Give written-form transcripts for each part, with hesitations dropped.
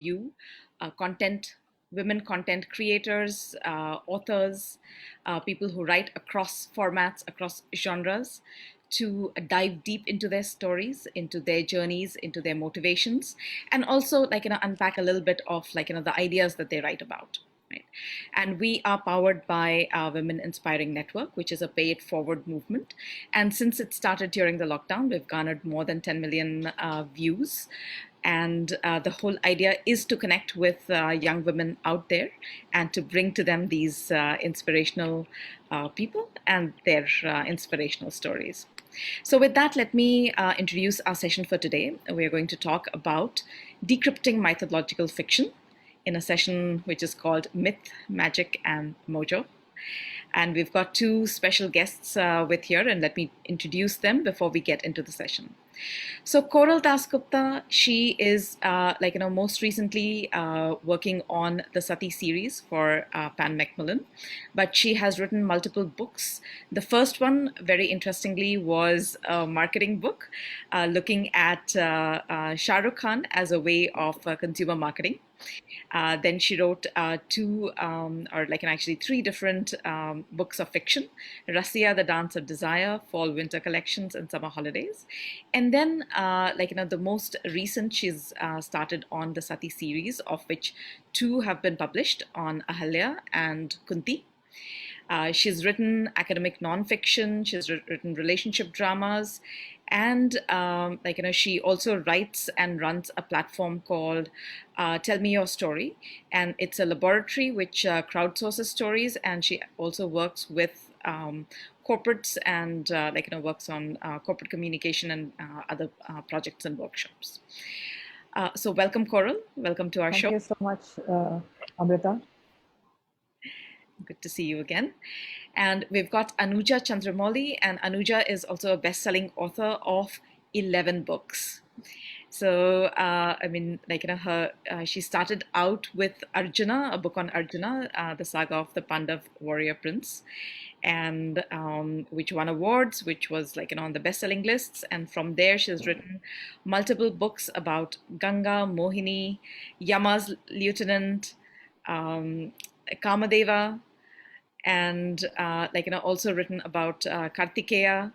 you women content creators, authors, people who write across formats, across genres, to dive deep into their stories, into their journeys, into their motivations, and also unpack a little bit of the ideas that they write about. Right. And we are powered by our Women Inspiring Network, which is a pay it forward movement. And since it started during the lockdown, we've garnered more than 10 million views. And the whole idea is to connect with young women out there and to bring to them these inspirational people and their inspirational stories. So, with that, let me introduce our session for today. We are going to talk about decrypting mythological fiction in a session which is called Myth, Magic, and MOJO. And we've got two special guests with here, and let me introduce them before we get into the session. So Coral Dasgupta, she is most recently working on the Sati series for Pan Macmillan, but she has written multiple books. The first one, very interestingly, was a marketing book looking at Shah Rukh Khan as a way of consumer marketing. Then she wrote three different books of fiction: Rasia, The Dance of Desire, Fall Winter Collections, and Summer Holidays. And then, the most recent, she's started on the Sati series, of which two have been published on Ahalya and Kunti. She's written academic nonfiction, she's written relationship dramas, and she also writes and runs a platform called Tell Me Your Story. And it's a laboratory which crowdsources stories, and she also works with corporates and works on corporate communication and other projects and workshops. So welcome, Coral. Welcome to our show. Thank you so much, Amrita. Good to see you again. And we've got Anuja Chandramouli, and Anuja is also a best-selling author of 11 books. So, she started out with Arjuna, a book on Arjuna, the saga of the Pandav warrior prince, and which won awards, which was on the best-selling lists. And from there, she's written multiple books about Ganga, Mohini, Yama's lieutenant, Kamadeva, and also written about Kartikeya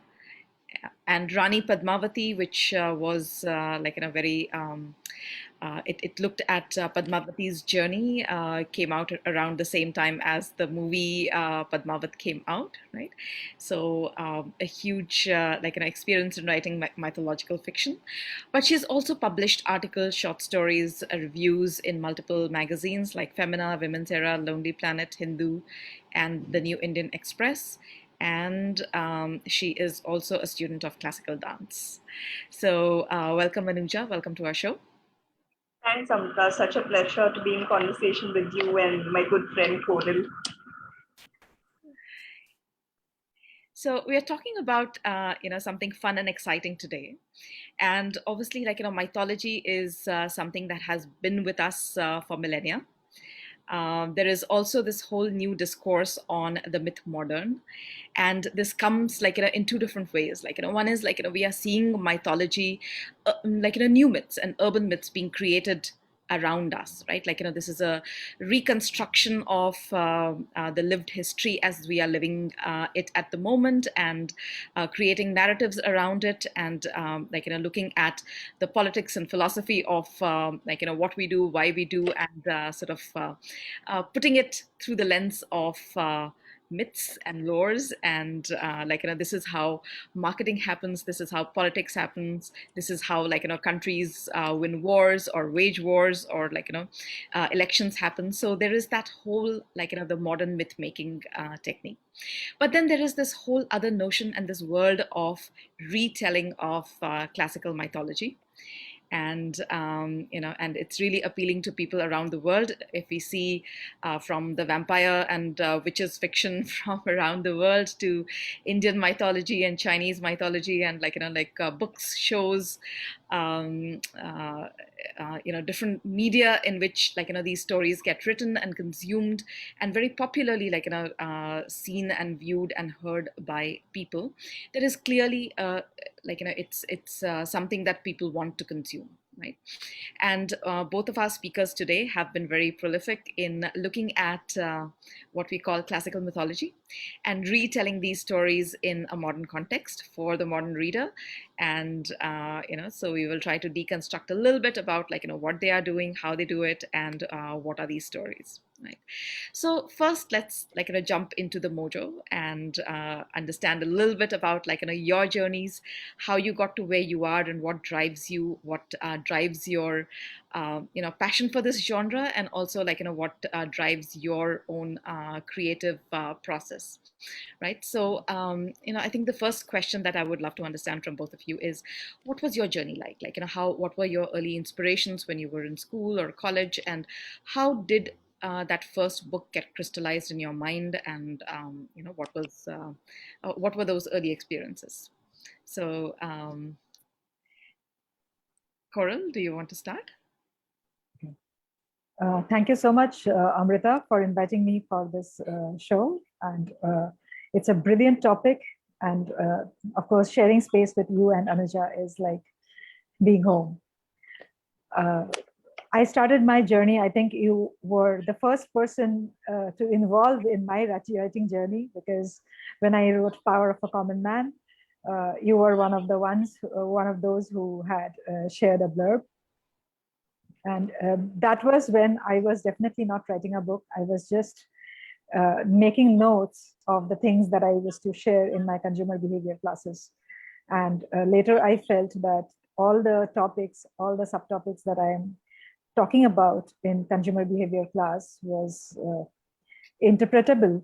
and Rani Padmavati, which was very it looked at Padmavati's journey, came out around the same time as the movie Padmavat came out, right? So a huge experience in writing mythological fiction. But she's also published articles, short stories, reviews in multiple magazines like Femina, Women's Era, Lonely Planet, Hindu, and the New Indian Express. And she is also a student of classical dance. So welcome, Anuja. Welcome to our show. Thanks, Amrita. Such a pleasure to be in conversation with you and my good friend Coral. So we are talking about something fun and exciting today, and obviously mythology is something that has been with us for millennia. There is also this whole new discourse on the myth modern, and this comes in two different ways. One is we are seeing mythology, new myths and urban myths being created around us, right? This is a reconstruction of the lived history as we are living it at the moment, and creating narratives around it, and looking at the politics and philosophy of what we do, why we do, and putting it through the lens of myths and lores, and this is how marketing happens, this is how politics happens, this is how countries win wars or wage wars, or elections happen. So there is that whole the modern myth making technique. But then there is this whole other notion and this world of retelling of classical mythology. And and it's really appealing to people around the world. If we see from the vampire and witches fiction from around the world to Indian mythology and Chinese mythology, and books, shows, different media in which these stories get written and consumed and very popularly seen and viewed and heard by people, there is clearly it's something that people want to consume, right? And both of our speakers today have been very prolific in looking at what we call classical mythology and retelling these stories in a modern context for the modern reader. And, so we will try to deconstruct a little bit about what they are doing, how they do it, and what are these stories, right? So first, let's jump into the mojo and understand a little bit about your journeys, how you got to where you are, and what drives you, what drives your passion for this genre, and also what drives your own creative process, right? So I think the first question that I would love to understand from both of you is, what was your journey like? How, what were your early inspirations when you were in school or college, and how did that first book get crystallized in your mind, and what were those early experiences? So, Coral, do you want to start? Thank you so much, Amrita, for inviting me for this show. And it's a brilliant topic. And of course, sharing space with you and Anuja is like being home. I started my journey. I think you were the first person to involve in my writing journey, because when I wrote Power of a Common Man, you were one of the ones, one of those who had shared a blurb. And that was when I was definitely not writing a book. I was just making notes of the things that I was to share in my consumer behavior classes. And later I felt that all the topics, all the subtopics that I am talking about in consumer behavior class was interpretable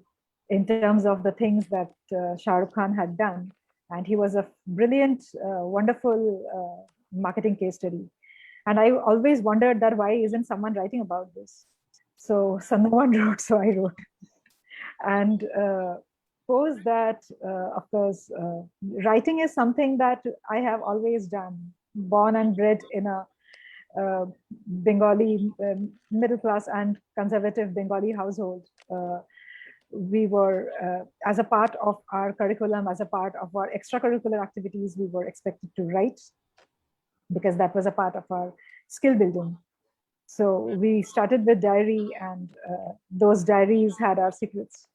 in terms of the things that Shah Rukh Khan had done. And he was a brilliant, wonderful marketing case study. And I always wondered that why isn't someone writing about this? So no one wrote, so I wrote. And post that, of course, writing is something that I have always done. Born and bred in a Bengali middle class and conservative Bengali household. We were, as a part of our curriculum, as a part of our extracurricular activities, we were expected to write, because that was a part of our skill building. So we started with diary, and those diaries had our secrets.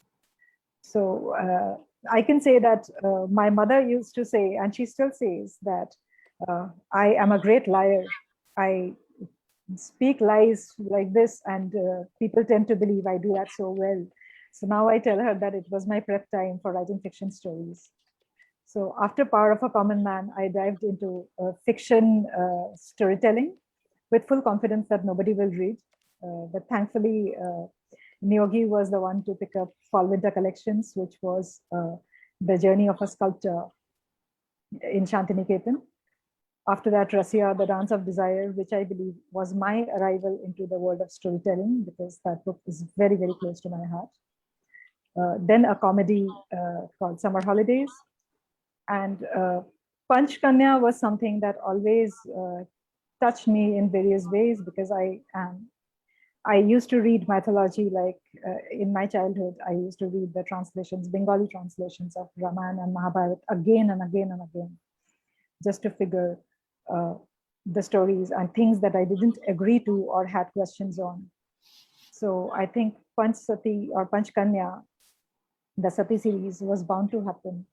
So I can say that my mother used to say, and she still says, that I am a great liar. I speak lies like this, and people tend to believe I do that so well. So now I tell her that it was my prep time for writing fiction stories. So after Power of a Common Man, I dived into fiction storytelling with full confidence that nobody will read. But thankfully, Niyogi was the one to pick up Fall Winter Collections, which was the journey of a sculptor in Shantiniketan. After that, Rasia, The Dance of Desire, which I believe was my arrival into the world of storytelling, because that book is very, very close to my heart. Then a comedy called Summer Holidays. And Panch Kanya was something that always touched me in various ways, because I used to read mythology, like in my childhood. I used to read the translations, Bengali translations of Ramayana and Mahabharata again and again and again, just to figure the stories and things that I didn't agree to or had questions on. So I think Panch Sati or Panch Kanya, the Sati series, was bound to happen.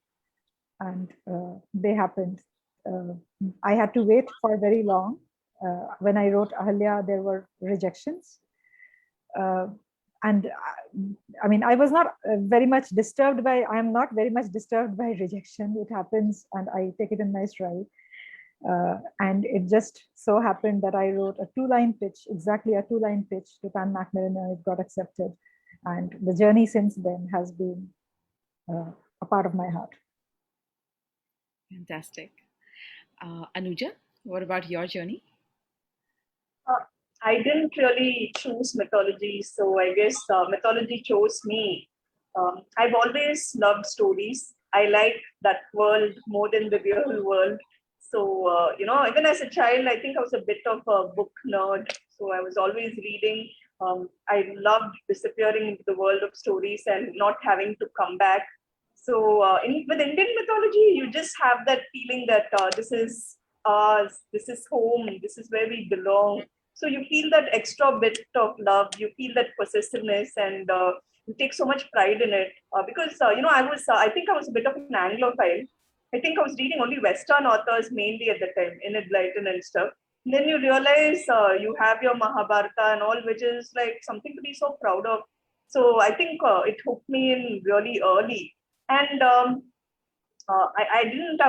And they happened. I had to wait for very long. When I wrote Ahalya, there were rejections. And I mean, I was not very much disturbed by, I'm not very much disturbed by rejection. It happens, and I take it in my stride. And it just so happened that I wrote a 2-line pitch, exactly a 2-line pitch to Pan Macmillan, and it got accepted. And the journey since then has been a part of my heart. Fantastic. Anuja, what about your journey? I didn't really choose mythology, so I guess mythology chose me. I've always loved stories. I like that world more than the real world. So, even as a child, I think I was a bit of a book nerd. So I was always reading. I loved disappearing into the world of stories and not having to come back. So with Indian mythology, you just have that feeling that this is ours. This is home. This is where we belong. So you feel that extra bit of love. You feel that possessiveness, and you take so much pride in it. Because I think I was a bit of an Anglophile. I think I was reading only Western authors mainly at the time, Enid Blyton and stuff. And then you realize you have your Mahabharata and all, which is like something to be so proud of. So I think it hooked me in really early. And I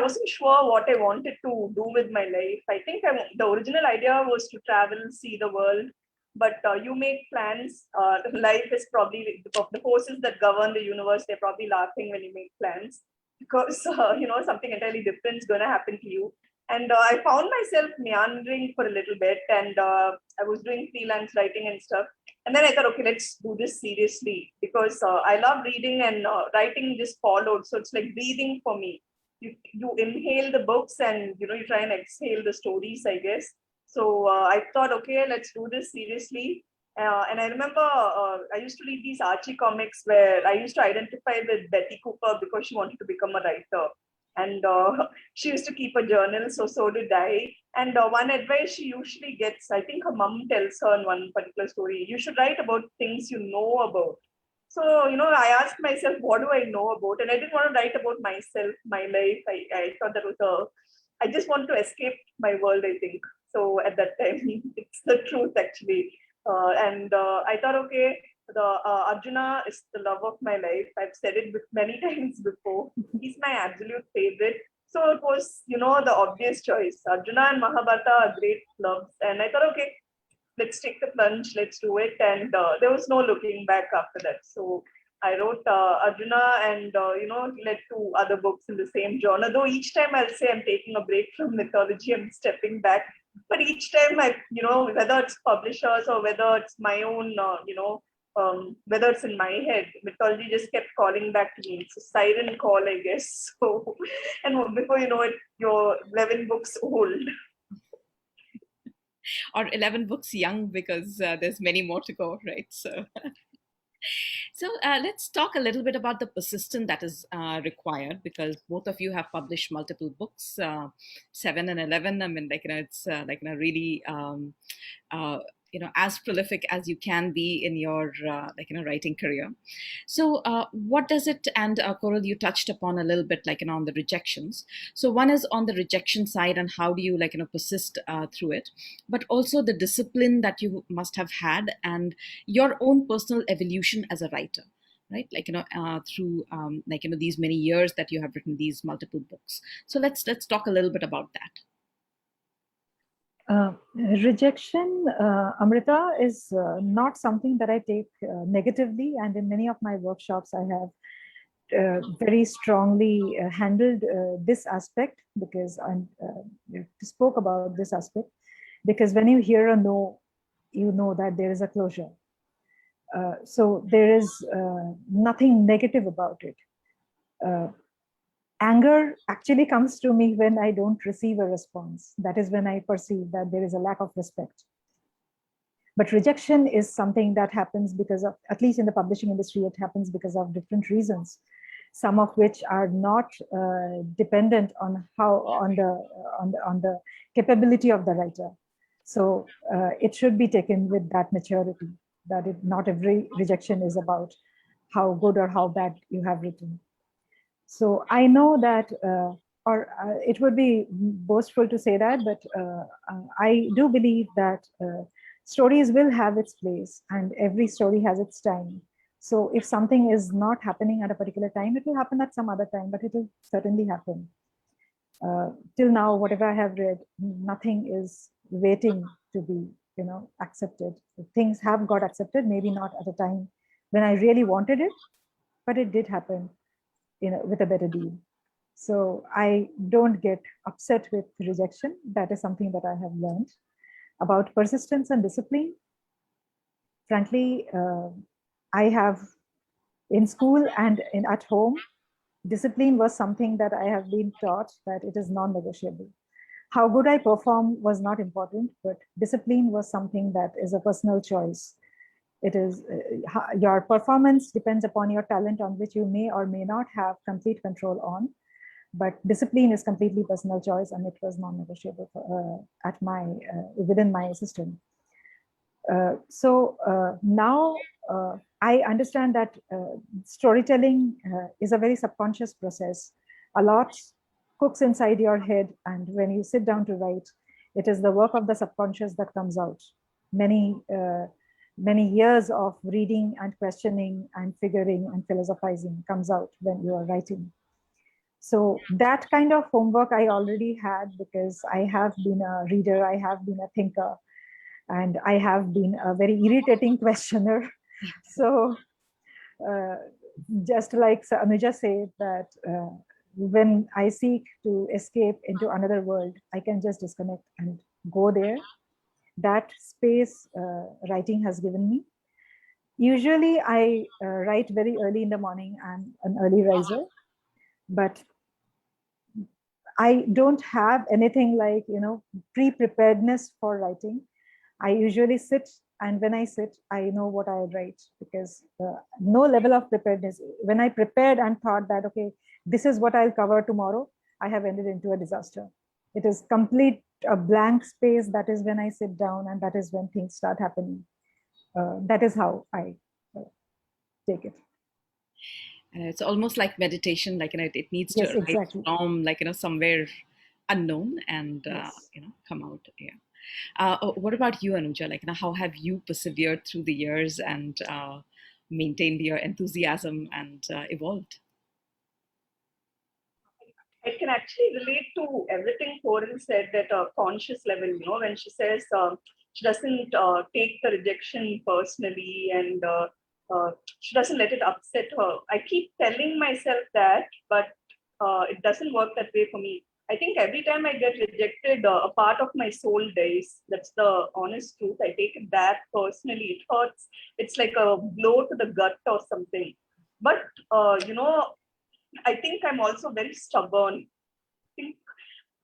wasn't sure what I wanted to do with my life. I think the original idea was to travel, see the world, but you make plans. Life is probably the forces that govern the universe. They're probably laughing when you make plans because something entirely different is going to happen to you. And I found myself meandering for a little bit, and I was doing freelance writing and stuff. And then I thought, okay, let's do this seriously because I love reading, and writing just followed. So it's like breathing for me. You inhale the books, and you try and exhale the stories, I guess. So I thought, okay, let's do this seriously. And I remember I used to read these Archie comics where I used to identify with Betty Cooper because she wanted to become a writer. And she used to keep a journal, so did I. And one advice she usually gets, I think her mom tells her in one particular story, you should write about things you know about. So, I asked myself, what do I know about? And I didn't want to write about myself, my life. I thought that was I just want to escape my world, I think. So at that time, it's the truth actually. And I thought, okay, the Arjuna is the love of my life. I've said it many times before. He's my absolute favorite. So it was, the obvious choice. Arjuna and Mahabharata are great loves. And I thought, okay, let's take the plunge, let's do it. And there was no looking back after that. So I wrote Arjuna, and, led to other books in the same genre. Though each time I'll say I'm taking a break from mythology, I'm stepping back. But each time whether it's publishers or whether it's my own, whether it's in my head, mythology just kept calling back to me. It's a siren call, I guess. So, and before you know it, you're 11 books old. Or 11 books young because there's many more to go, right? So let's talk a little bit about the persistence that is required, because both of you have published multiple books, 7 and 11. I mean, it's really as prolific as you can be in your writing career. So what does it, and Koral, you touched upon a little bit on the rejections. So one is on the rejection side, and how do you persist through it, but also the discipline that you must have had and your own personal evolution as a writer, right? Through these many years that you have written these multiple books. So let's talk a little bit about that. Rejection, Amrita, is not something that I take negatively, and in many of my workshops I have very strongly handled this aspect, because I spoke about this aspect, because when you hear a no, you know that there is a closure. So there is nothing negative about it. Anger actually comes to me when I don't receive a response. That is when I perceive that there is a lack of respect. But rejection is something that happens because of, at least in the publishing industry, it happens because of different reasons, some of which are not dependent on the capability of the writer. So it should be taken with that maturity, that not every rejection is about how good or how bad you have written. So I know that, it would be boastful to say that, but I do believe that stories will have its place, and every story has its time. So if something is not happening at a particular time, it will happen at some other time, but it will certainly happen. Till now, whatever I have read, nothing is waiting to be, accepted. Things have got accepted, maybe not at a time when I really wanted it, but it did happen, with a better deal. So I don't get upset with rejection. That is something that I have learned. About persistence and discipline, frankly, I have, in school and at home, discipline was something that I have been taught that it is non-negotiable. How good I perform was not important, but discipline was something that is a personal choice. It is your performance depends upon your talent, on which you may or may not have complete control on. But discipline is completely personal choice, and it was non-negotiable within my system. So now I understand that storytelling is a very subconscious process. A lot cooks inside your head, and when you sit down to write, it is the work of the subconscious that comes out. Many years of reading and questioning and figuring and philosophizing comes out when you are writing. So that kind of homework I already had, because I have been a reader, I have been a thinker, and I have been a very irritating questioner. So uh, just like Anuja said, that when I seek to escape into another world, I can just disconnect and go there. That space writing has given me. Usually I write very early in the morning. I'm an early riser, but I don't have anything like, pre-preparedness for writing. I usually sit, and when I sit, I know what I write, because no level of preparedness. When I prepared and thought that, okay, this is what I'll cover tomorrow, I have ended into a disaster. It is complete a blank space. That is when I sit down, and that is when things start happening. That is how I take it. And it's almost like meditation, like, it needs to Yes, arise exactly. from, like, somewhere unknown and, Yes. come out. Yeah. What about you, Anuja? Like, how have you persevered through the years and maintained your enthusiasm and evolved? I can actually relate to everything Corinne said at a conscious level, when she says she doesn't take the rejection personally, and she doesn't let it upset her. I keep telling myself that, but it doesn't work that way for me. I think every time I get rejected, a part of my soul dies. That's the honest truth. I take it that personally. It hurts. It's like a blow to the gut or something. But, I think I'm also very stubborn. I think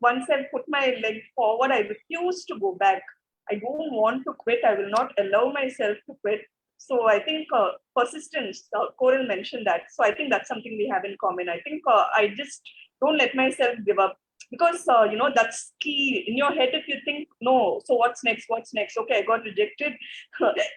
once I put my leg forward, I refuse to go back. I don't want to quit. I will not allow myself to quit. So I think persistence, Coral mentioned that. So I think that's something we have in common. I think I just don't let myself give up, because, that's key in your head. If you think, no, so what's next? What's next? Okay, I got rejected.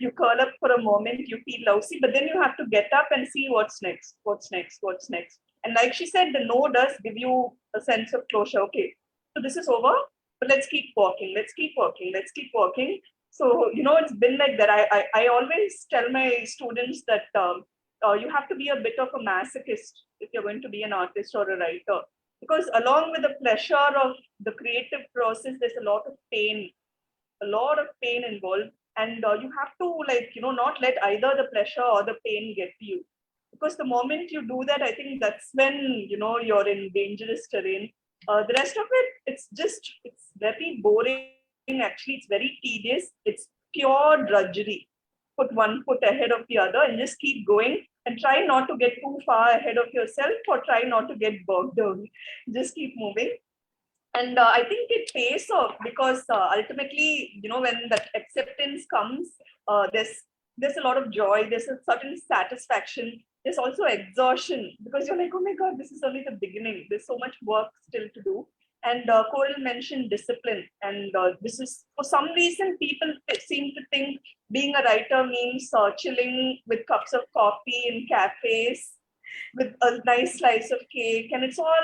You curl up for a moment, you feel lousy, but then you have to get up and see what's next, what's next, what's next. And like she said, the no does give you a sense of closure. Okay, so this is over, but let's keep walking, let's keep walking, let's keep walking. So, it's been like that. I always tell my students that you have to be a bit of a masochist if you're going to be an artist or a writer, because along with the pleasure of the creative process, there's a lot of pain involved. And you have to, not let either the pleasure or the pain get to you, because the moment you do that, I think that's when, you're in dangerous terrain. The rest of it, it's very boring. Actually, it's very tedious. It's pure drudgery. Put one foot ahead of the other and just keep going, and try not to get too far ahead of yourself, or try not to get bogged down. Just keep moving. And I think it pays off, because ultimately, when that acceptance comes, there's a lot of joy, there's a certain satisfaction, there's also exhaustion, because you're like, oh my god, this is only the beginning, there's so much work still to do. And Coral mentioned discipline, and this is, for some reason, people seem to think being a writer means chilling with cups of coffee in cafes with a nice slice of cake, and it's all,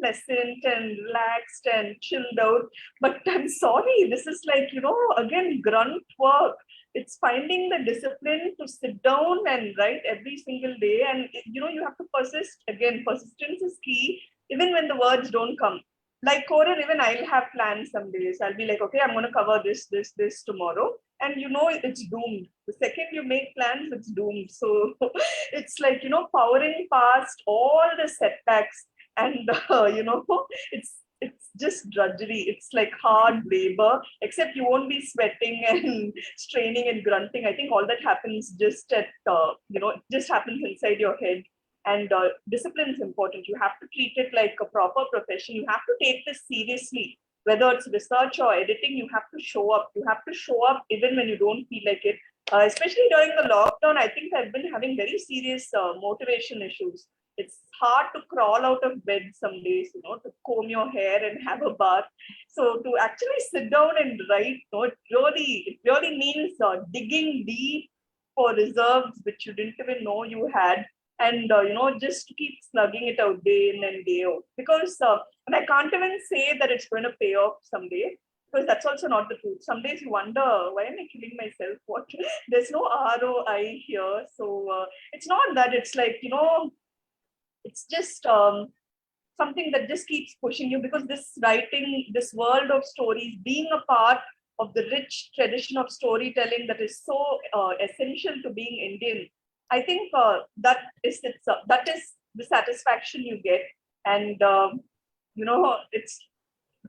pleasant and relaxed and chilled out. But I'm sorry, this is like, again, grunt work. It's finding the discipline to sit down and write every single day, and you have to persist. Again, persistence is key, even when the words don't come. Like Coral, even I'll have plans some days. I'll be like, okay, I'm going to cover this tomorrow, and it's doomed. The second you make plans, it's doomed. So it's like, powering past all the setbacks, and it's just drudgery. It's like hard labor, except you won't be sweating and straining and grunting. I think all that happens just it just happens inside your head. And discipline is important. You have to treat it like a proper profession. You have to take this seriously. Whether it's research or editing, you have to show up. You have to show up even when you don't feel like it. Especially during the lockdown, I think I've been having very serious motivation issues. It's hard to crawl out of bed some days, to comb your hair and have a bath. So to actually sit down and write, it really means digging deep for reserves which you didn't even know you had, and just to keep slugging it out day in and day out. Because and I can't even say that it's going to pay off someday, because that's also not the truth. Some days you wonder, why am I killing myself? What? There's no ROI here. So it's not that. It's like, it's just something that just keeps pushing you, because this writing, this world of stories, being a part of the rich tradition of storytelling that is so essential to being Indian, I think that is the satisfaction you get. And it's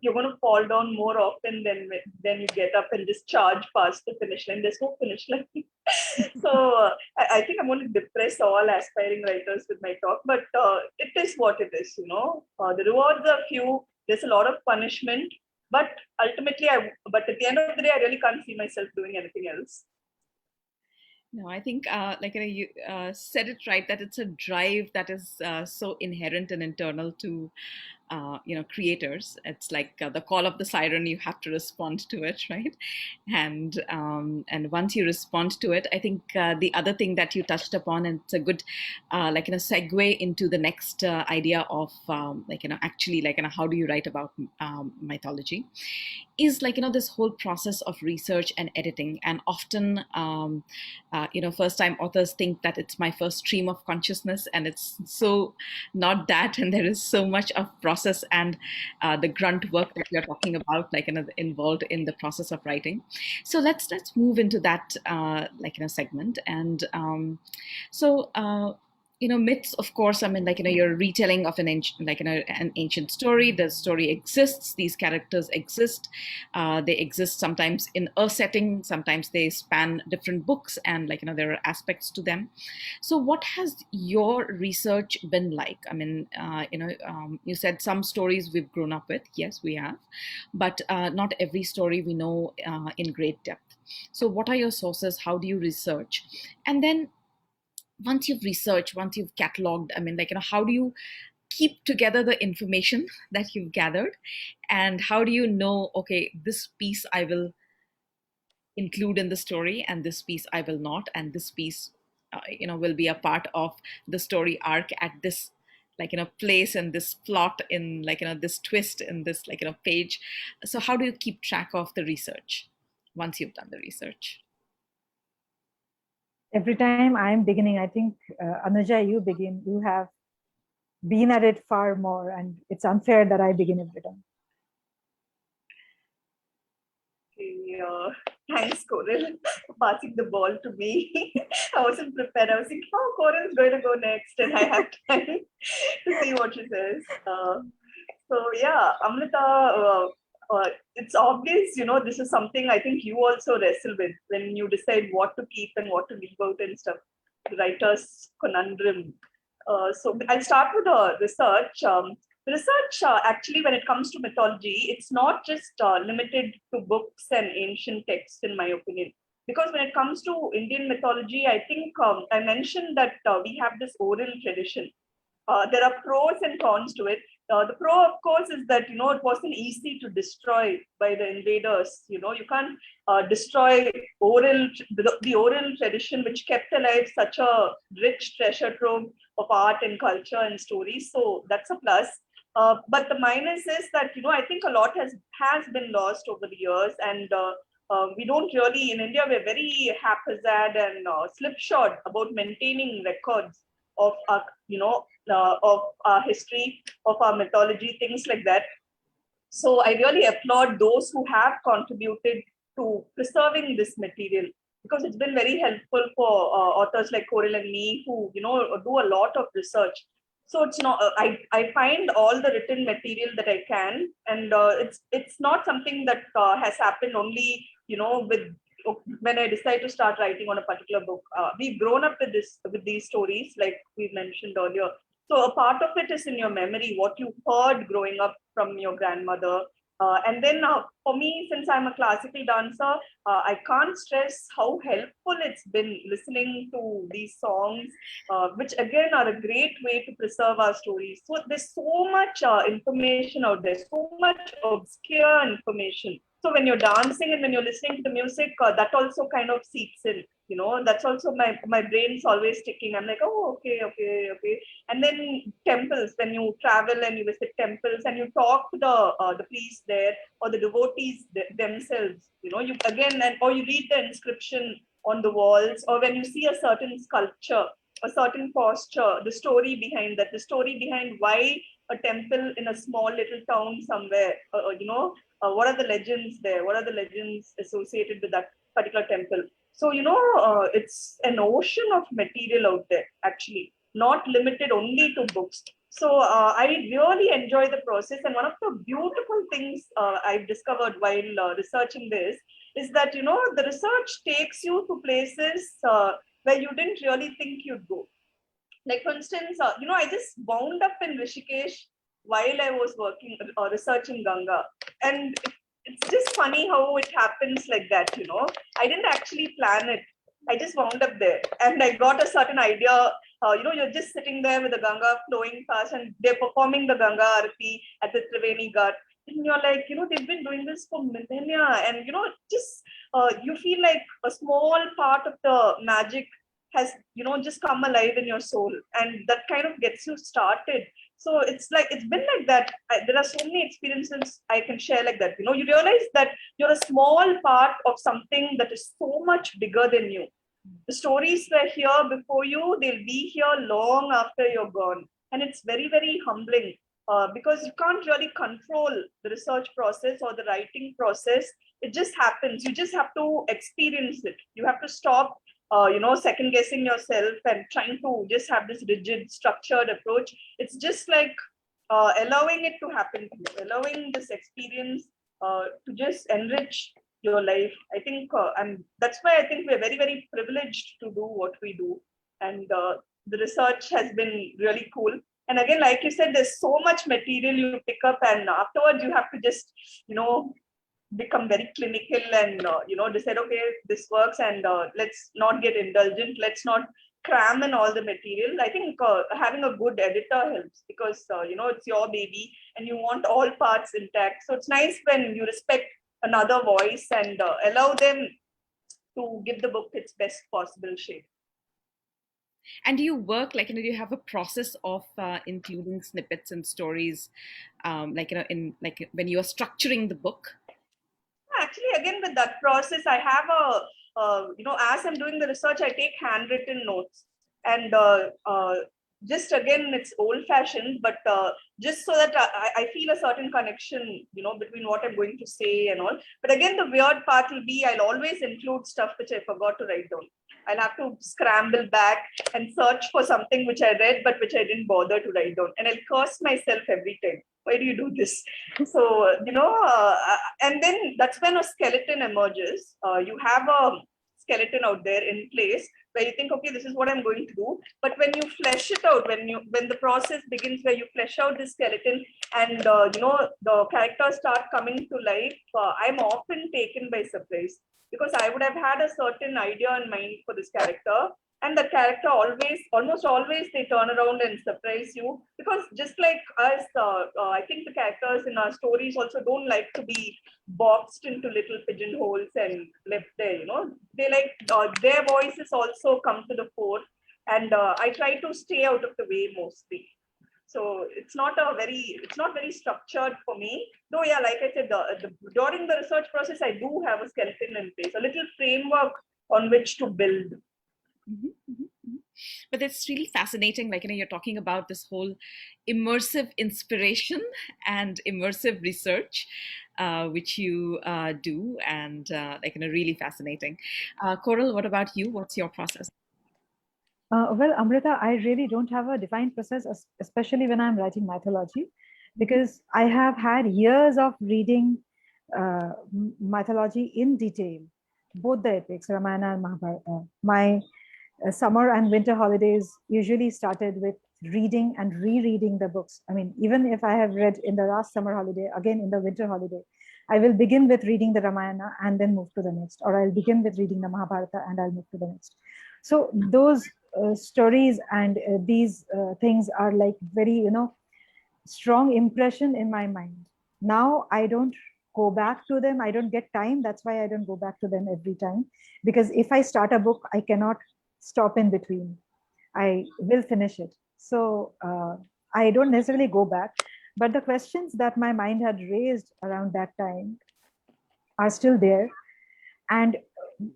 you're going to fall down more often than you get up and just charge past the finish line. There's no finish line. So I think I'm going to depress all aspiring writers with my talk, but it is what it is. The rewards are few. There's a lot of punishment, but ultimately, but at the end of the day, I really can't see myself doing anything else. No, I think you said it right, that it's a drive that is so inherent and internal to creators. It's like the call of the siren. You have to respond to it, right? And once you respond to it, I think the other thing that you touched upon, and it's a good segue into the next idea of actually how do you write about mythology, is this whole process of research and editing. And often first time authors think that it's my first stream of consciousness, and it's so not that. And there is so much of process and the grunt work that we are talking about involved in the process of writing. So let's move into that segment. And myths, of course, I mean, you're retelling of an ancient, an ancient story. The story exists. These characters exist. They exist sometimes in a setting. Sometimes they span different books, and there are aspects to them. So, what has your research been like? I mean, you said some stories we've grown up with. Yes, we have, but not every story we know in great depth. So, what are your sources? How do you research? And then once you've researched, once you've cataloged, I mean, how do you keep together the information that you've gathered? And how do you know, okay, this piece I will include in the story, and this piece I will not, and this piece, will be a part of the story arc at this, place in this plot, in this twist in this, page. So how do you keep track of the research once you've done the research? Every time I'm beginning, I think, Anuja, you begin. You have been at it far more, and it's unfair that I begin every time. Thanks, Coral, for passing the ball to me. I wasn't prepared. I was thinking, oh, Coral's going to go next, and I have time to see what she says. So yeah, Amrita, it's obvious, this is something I think you also wrestle with when you decide what to keep and what to leave out and stuff. The writer's conundrum. So I'll start with the research. The research, actually, when it comes to mythology, it's not just limited to books and ancient texts, in my opinion. Because when it comes to Indian mythology, I think I mentioned that we have this oral tradition. There are pros and cons to it. The pro, of course, is that, it wasn't easy to destroy by the invaders. You can't destroy the oral tradition, which kept alive such a rich treasure trove of art and culture and stories. So that's a plus. But the minus is that, I think a lot has been lost over the years. And we don't really, in India, we're very haphazard and slipshod about maintaining records of our, of our history, of our mythology, things like that. So I really applaud those who have contributed to preserving this material, because it's been very helpful for authors like Coral and me, who do a lot of research. So it's not. I find all the written material that I can, and it's not something that has happened only with when I decide to start writing on a particular book. We've grown up with these stories, like we mentioned earlier. So a part of it is in your memory, what you heard growing up from your grandmother, And then for me, since I'm a classical dancer, I can't stress how helpful it's been listening to these songs, which again are a great way to preserve our stories. So there's so much information out there, so much obscure information. So when you're dancing and when you're listening to the music, that also kind of seeps in. That's also my brain's always ticking. I'm like, oh, okay, okay, okay. And then temples, when you travel and you visit temples and you talk to the priest there or the devotees themselves, you again, or you read the inscription on the walls, or when you see a certain sculpture, a certain posture, the story behind that, the story behind why a temple in a small little town somewhere, what are the legends there? What are the legends associated with that particular temple? So, it's an ocean of material out there, actually, not limited only to books. So I really enjoy the process. And one of the beautiful things I've discovered while researching this is that, the research takes you to places where you didn't really think you'd go. Like, for instance, I just wound up in Rishikesh while I was working, researching Ganga. And it's just funny how it happens like that, I didn't actually plan it. I just wound up there and I got a certain idea. You're just sitting there with the Ganga flowing past and they're performing the Ganga Arati at the Triveni Ghat. And you're like, they've been doing this for millennia. And, just you feel like a small part of the magic has, just come alive in your soul. And that kind of gets you started. So it's been like that. There are so many experiences I can share like that. You realize that you're a small part of something that is so much bigger than you. The stories were here before you, they'll be here long after you're gone. And it's very, very humbling because you can't really control the research process or the writing process. It just happens. You just have to experience it. You have to stop second guessing yourself and trying to just have this rigid, structured approach. It's just like allowing it to happen to you, allowing this experience to just enrich your life. I think, and that's why I think we're very, very privileged to do what we do. And the research has been really cool. And again, like you said, there's so much material you pick up, and afterwards you have to just, become very clinical and decide, okay, this works, and let's not get indulgent, let's not cram in all the material. I think having a good editor helps because it's your baby and you want all parts intact. So it's nice when you respect another voice and allow them to give the book its best possible shape. And do you work do you have a process of including snippets and stories, in when you are structuring the book? Actually, again, with that process, I have as I'm doing the research, I take handwritten notes. And just again, it's old fashioned, but just so that I feel a certain connection, between what I'm going to say and all. But again, the weird part will be I'll always include stuff which I forgot to write down. I'll have to scramble back and search for something which I read, but which I didn't bother to write down. And I'll curse myself every time. Why do you do this? So, and then that's when a skeleton emerges. You have a skeleton out there in place where you think, okay, this is what I'm going to do. But when you flesh it out, when the process begins where you flesh out the skeleton and, the characters start coming to life, I'm often taken by surprise because I would have had a certain idea in mind for this character. And the character almost always, they turn around and surprise you because just like us, I think the characters in our stories also don't like to be boxed into little pigeonholes and left there. They like their voices also come to the fore, and I try to stay out of the way mostly. So it's not very structured for me. Though, yeah, like I said, during the research process, I do have a skeleton in place, a little framework on which to build. Mm-hmm, mm-hmm, mm-hmm. But it's really fascinating. You're talking about this whole immersive inspiration and immersive research, which you do, and really fascinating. Coral, what about you? What's your process? Well, Amrita, I really don't have a defined process, especially when I'm writing mythology, because I have had years of reading mythology in detail, both the epics, Ramayana and Mahabharata. My summer and winter holidays usually started with reading and rereading the books. I mean, even if I have read in the last summer holiday, again in the winter holiday, I will begin with reading the Ramayana and then move to the next, or I'll begin with reading the Mahabharata and I'll move to the next. So those stories and these things are like very, strong impression in my mind. Now I don't go back to them. I don't get time. That's why I don't go back to them every time. Because if I start a book, I cannot stop in between. I will finish it. So I don't necessarily go back. But the questions that my mind had raised around that time are still there. And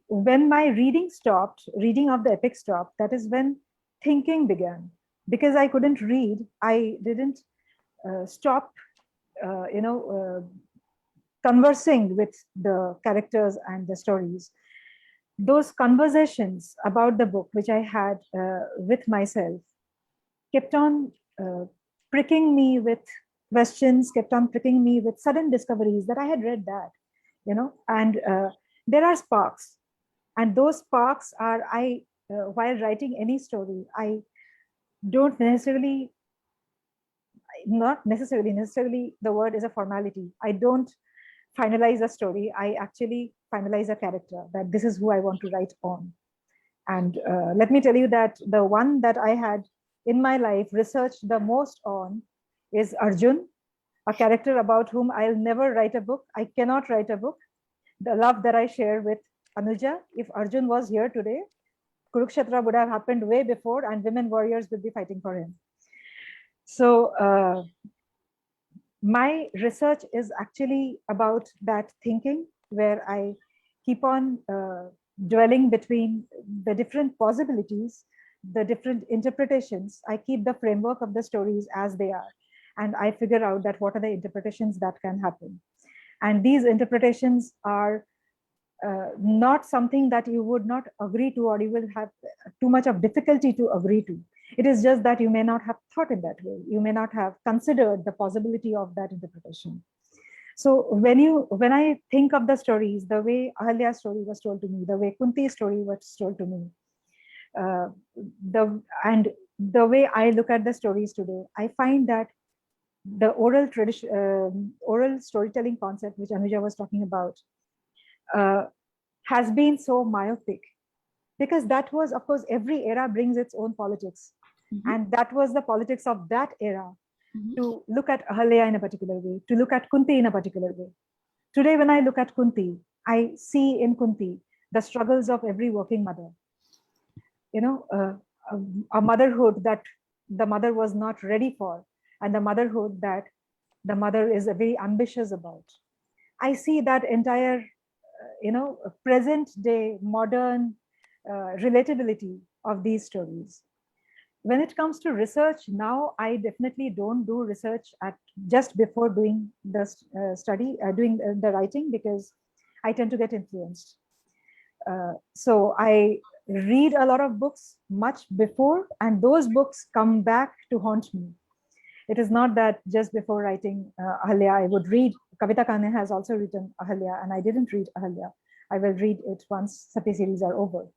when my reading stopped, reading of the epic stopped, that is when thinking began. Because I couldn't read, I didn't stop, conversing with the characters and the stories. Those conversations about the book, which I had with myself, kept on pricking me with questions, kept on pricking me with sudden discoveries that I had read that, and there are sparks. And those sparks are, while writing any story, I don't necessarily, not necessarily the word is a formality. I don't finalize a story. I actually finalize a character, that this is who I want to write on. And let me tell you that the one that I had in my life researched the most on is Arjun, a character about whom I'll never write a book. I cannot write a book. The love that I share with Anuja, if Arjun was here today, Kurukshetra would have happened way before and women warriors would be fighting for him. So my research is actually about that thinking, where I keep on dwelling between the different possibilities, the different interpretations. I keep the framework of the stories as they are, and I figure out that what are the interpretations that can happen. And these interpretations are not something that you would not agree to, or you will have too much of difficulty to agree to. It is just that you may not have thought in that way. You may not have considered the possibility of that interpretation. So when I think of the stories, the way Ahalya's story was told to me, the way Kunti's story was told to me, the way I look at the stories today, I find that the oral tradition, oral storytelling concept, which Anuja was talking about, has been so myopic, because that was, of course, every era brings its own politics. And that was the politics of that era, to look at Ahalya in a particular way, to look at Kunti in a particular way. Today, when I look at Kunti, I see in Kunti the struggles of every working mother. A motherhood that the mother was not ready for, and the motherhood that the mother is very ambitious about. I see that entire, present day modern relatability of these stories. When it comes to research, now I definitely don't do research at just before doing the study, doing the writing, because I tend to get influenced. So I read a lot of books much before, and those books come back to haunt me. It is not that just before writing Ahalya, I would read. Kavita Kane has also written Ahalya, and I didn't read Ahalya. I will read it once Sati series are over.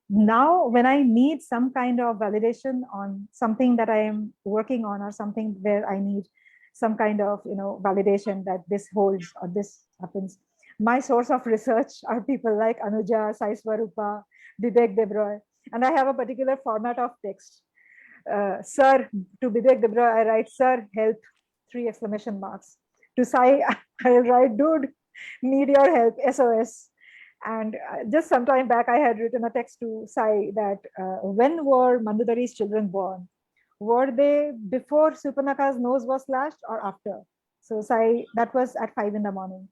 Now, when I need some kind of validation on something that I am working on, or something where I need some kind of validation that this holds or this happens, my source of research are people like Anuja, Sai Swarupa, Vivek Debroy, and I have a particular format of text. Sir, to Vivek Debroy, I write, "Sir, help!" 3 exclamation marks. To Sai, I'll write, "Dude, need your help, SOS." And just some time back, I had written a text to Sai that when were Mandodari's children born? Were they before Supanaka's nose was slashed or after? So Sai, that was at 5 in the morning.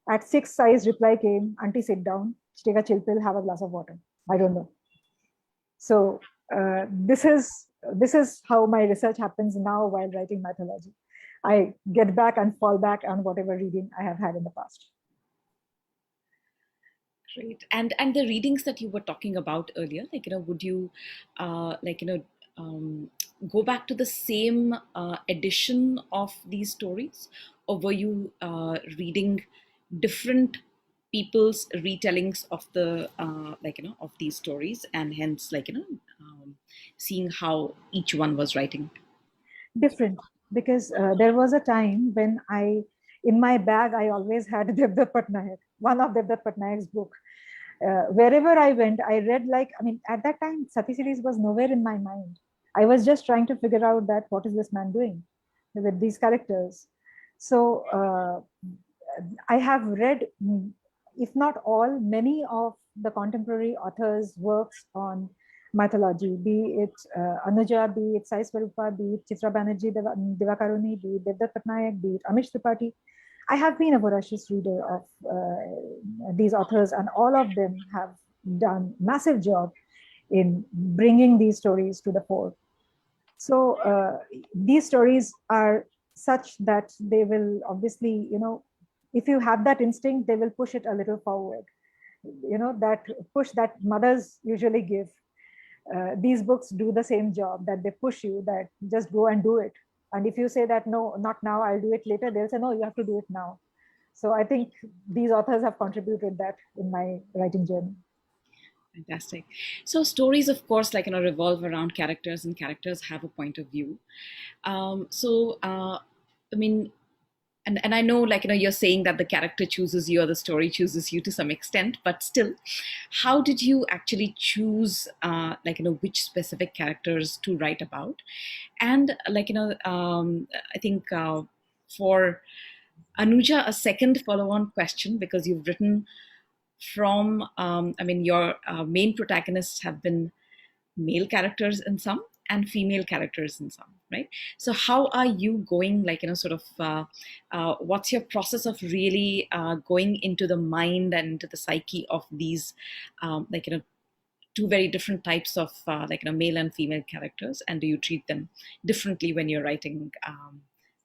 At 6, Sai's reply came, "Auntie, sit down, take a chill pill, have a glass of water." I don't know. So this is how my research happens now while writing mythology. I get back and fall back on whatever reading I have had in the past. Great. And the readings that you were talking about earlier, would you go back to the same edition of these stories, or were you reading different people's retellings of the of these stories, and hence seeing how each one was writing? Different, because there was a time when in my bag, I always had Devdutt Patnaik, one of Devdutt Patnaik's book. Wherever I went, I read, like, I mean, at that time, Sati series was nowhere in my mind. I was just trying to figure out that what is this man doing with these characters. So I have read, if not all, many of the contemporary authors' works on mythology, be it Anuja, be it Sai Swarupa, be it Chitra Banerjee, Divakaruni, be it Devdutt Patnaik, be it Amish Tripathi. I have been a voracious reader of these authors, and all of them have done massive job in bringing these stories to the fore. So these stories are such that they will obviously, if you have that instinct, they will push it a little forward. That push that mothers usually give. These books do the same job, that they push you, that just go and do it. And if you say that, no, not now, I'll do it later, they'll say, no, you have to do it now. So I think these authors have contributed that in my writing journey. Fantastic. So stories, of course, revolve around characters, and characters have a point of view. I mean, and I know, you're saying that the character chooses you or the story chooses you to some extent, but still, how did you actually choose, which specific characters to write about? And I think for Anuja, a second follow-on question, because you've written from, your main protagonists have been male characters in some and female characters in some, right? So how are you going, what's your process of really going into the mind and into the psyche of these, two very different types of, male and female characters? And do you treat them differently when you're writing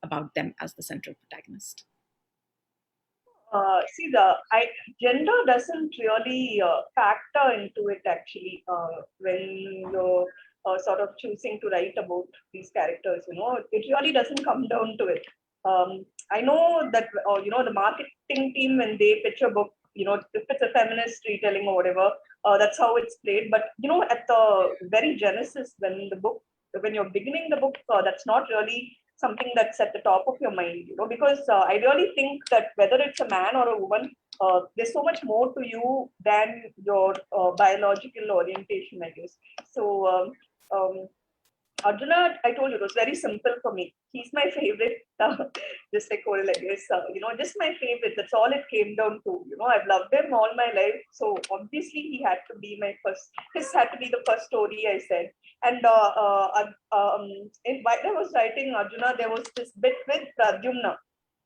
about them as the central protagonist? Gender doesn't really factor into it actually when you're sort of choosing to write about these characters. It really doesn't come down to it. I know that the marketing team, when they pitch a book, if it's a feminist retelling or whatever, that's how it's played. But at the very genesis, when you're beginning the book, that's not really something that's at the top of your mind, because I really think that whether it's a man or a woman, there's so much more to you than your biological orientation, I guess. So Arjuna, I told you, it was very simple for me. He's my favorite, just like Coral, I guess. Just my favorite. That's all it came down to. I've loved him all my life. So obviously, he had to be my first. His had to be the first story I said. And while I was writing Arjuna, there was this bit with Pradyumna,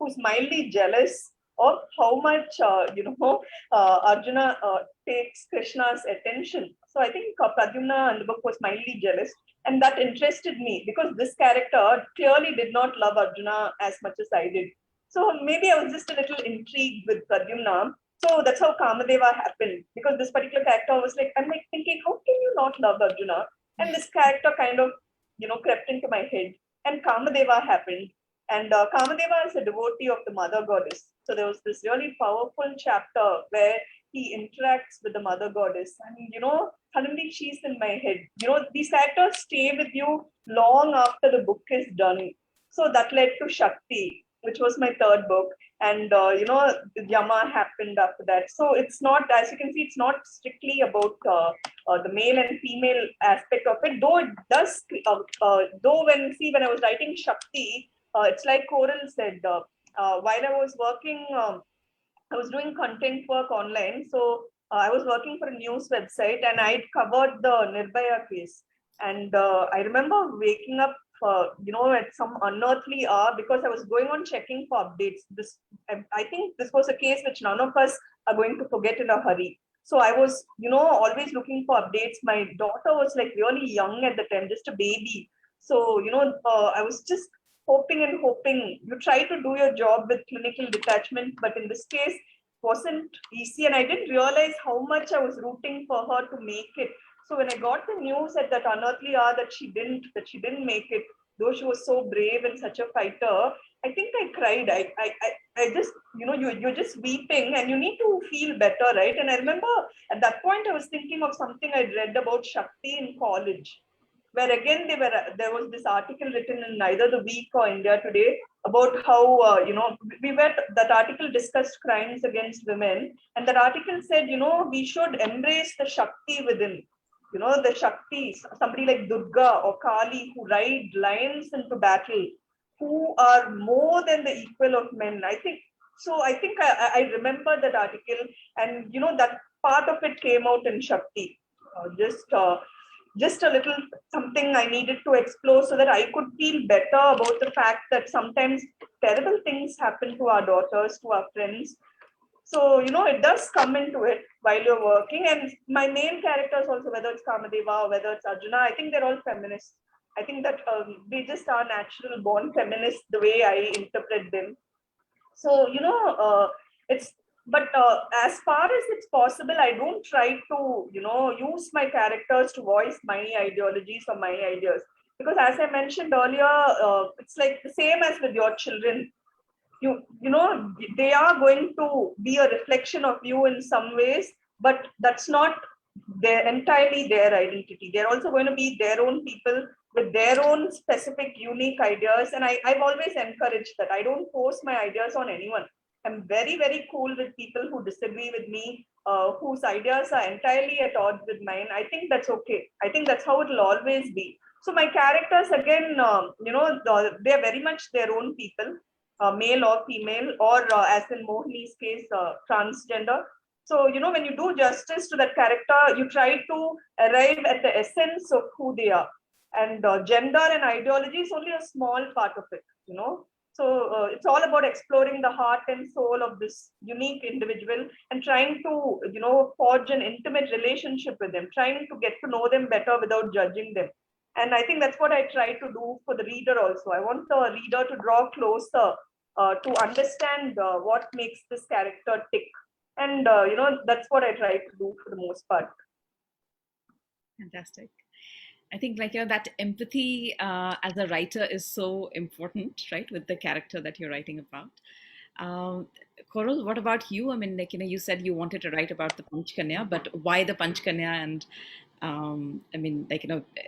who's mildly jealous of how much Arjuna takes Krishna's attention. So I think Pradyumna in the book was mildly jealous, and that interested me because this character clearly did not love Arjuna as much as I did. So maybe I was just a little intrigued with Pradyumna. So that's how Kamadeva happened, because this particular character was like, I'm like thinking, how can you not love Arjuna? And this character kind of, crept into my head, and Kamadeva happened. And Kamadeva is a devotee of the mother goddess. So there was this really powerful chapter where he interacts with the mother goddess. And, suddenly she's in my head. These characters stay with you long after the book is done. So that led to Shakti, which was my third book. And, Yama happened after that. So it's not, as you can see, it's not strictly about the male and female aspect of it, though it does, though when I was writing Shakti, it's like Coral said, while I was working, I was doing content work online. So I was working for a news website, and I'd covered the Nirbhaya case. And I remember waking up, at some unearthly hour, because I was going on checking for updates. I think this was a case which none of us are going to forget in a hurry. So I was, always looking for updates. My daughter was like really young at the time, just a baby. So, I was just hoping and hoping. You try to do your job with clinical detachment, but in this case, wasn't easy. And I didn't realize how much I was rooting for her to make it. So when I got the news at that unearthly hour that she didn't make it, though she was so brave and such a fighter, I think I cried. I just, you're just weeping, and you need to feel better, right? And I remember at that point I was thinking of something I'd read about Shakti in college. where again there was this article written in either the Week or India Today about how that article discussed crimes against women, and that article said, we should embrace the Shakti within. The Shaktis, somebody like Durga or Kali, who ride lions into battle, who are more than the equal of men. I think I remember that article, and that part of it came out in Shakti. Just a little something I needed to explore so that I could feel better about the fact that sometimes terrible things happen to our daughters, to our friends. So, it does come into it while you're working. And my main characters also, whether it's Kamadeva or whether it's Arjuna, I think they're all feminists. I think that they just are natural born feminists the way I interpret them. So, as far as it's possible, I don't try to, use my characters to voice my ideologies or my ideas. Because as I mentioned earlier, it's like the same as with your children. They are going to be a reflection of you in some ways, but that's not entirely their identity. They're also going to be their own people with their own specific unique ideas, and I've always encouraged that. I don't force my ideas on anyone. I'm very, very cool with people who disagree with me, whose ideas are entirely at odds with mine. I think that's okay. I think that's how it'll always be. So my characters, again, they're very much their own people, male or female, or as in Mohini's case, transgender. So, when you do justice to that character, you try to arrive at the essence of who they are. And gender and ideology is only a small part of it, So it's all about exploring the heart and soul of this unique individual and trying to, forge an intimate relationship with them, trying to get to know them better without judging them. And I think that's what I try to do for the reader also. I want the reader to draw closer to understand what makes this character tick. And, that's what I try to do for the most part. Fantastic. I think that empathy as a writer is so important, right, with the character that you're writing about. Koral, what about you? I mean, you said you wanted to write about the Panchkanya, but why the Panchkanya? And I mean,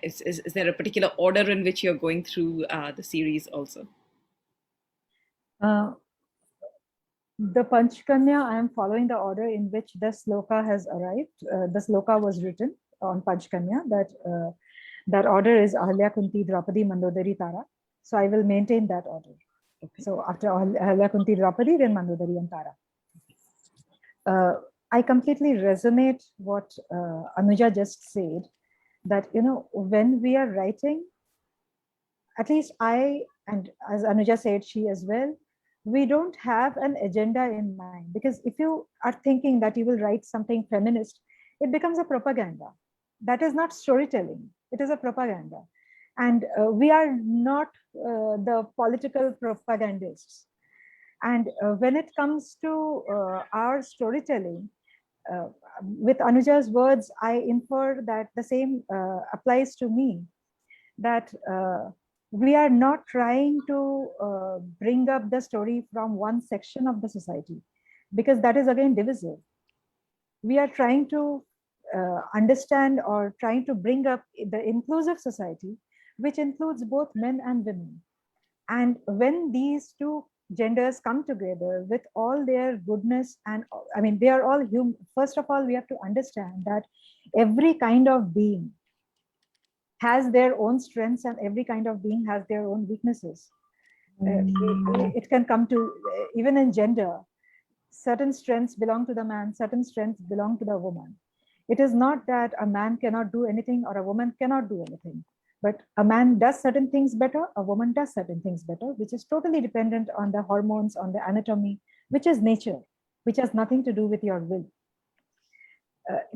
is there a particular order in which you're going through the series also? The Panchkanya, I am following the order in which the sloka has arrived. The sloka was written on Panchkanya, that order is Ahalya, Kunti, Draupadi, Mandodari, Tara. So I will maintain that order. Okay. So after Ahalya, Kunti, Draupadi, then Mandodari and Tara. I completely resonate what Anuja just said, that, when we are writing, at least I, and as Anuja said, she as well, we don't have an agenda in mind, because if you are thinking that you will write something feminist, it becomes a propaganda. That is not storytelling. It is a propaganda. And we are not the political propagandists. And when it comes to our storytelling, with Anuja's words, I infer that the same applies to me, that we are not trying to bring up the story from one section of the society, because that is again divisive. We are trying to understand or trying to bring up the inclusive society, which includes both men and women. And when these two genders come together with all their goodness, and I mean, they are all human. First of all, we have to understand that every kind of being has their own strengths and every kind of being has their own weaknesses. It can come to, even in gender, certain strengths belong to the man, certain strengths belong to the woman. It is not that a man cannot do anything or a woman cannot do anything, but a man does certain things better, a woman does certain things better, which is totally dependent on the hormones, on the anatomy, which is nature, which has nothing to do with your will.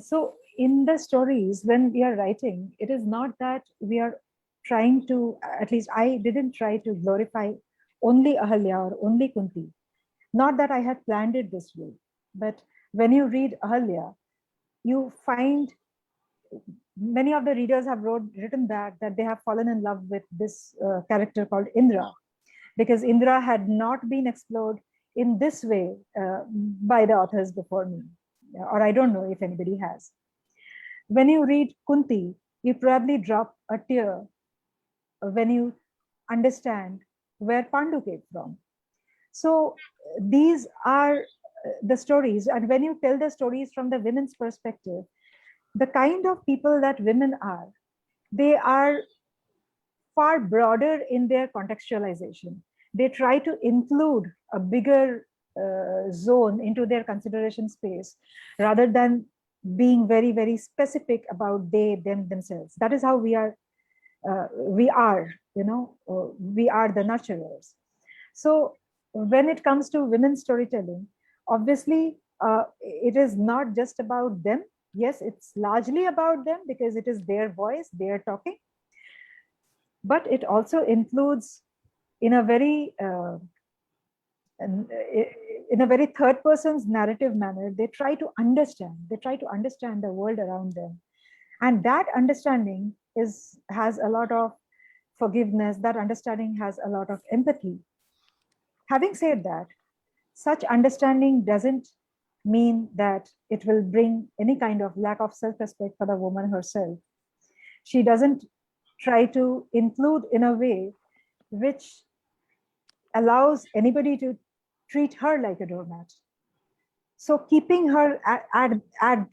So in the stories, when we are writing, it is not that we are trying to, at least I didn't try to glorify only Ahalya or only Kunti. Not that I had planned it this way, but when you read Ahalya, you find many of the readers have written back that they have fallen in love with this character called Indra, because Indra had not been explored in this way by the authors before me, or I don't know if anybody has. When you read Kunti, You probably drop a tear when you understand where Pandu came from. So these are the stories. And when you tell the stories from the women's perspective, the kind of people that women are, they are far broader in their contextualization. They try to include a bigger zone into their consideration space rather than being very, very specific about they, them, themselves. That is how we are, we are the nurturers. So when it comes to women's storytelling, obviously, it is not just about them. Yes, it's largely about them because it is their voice, they are talking, but it also includes in a very in a very third person's narrative manner. They try to understand the world around them, and that understanding has a lot of forgiveness. That understanding has a lot of empathy. Having said that, such understanding doesn't mean that it will bring any kind of lack of self-respect for the woman herself. She doesn't try to include in a way which allows anybody to treat her like a doormat. So keeping her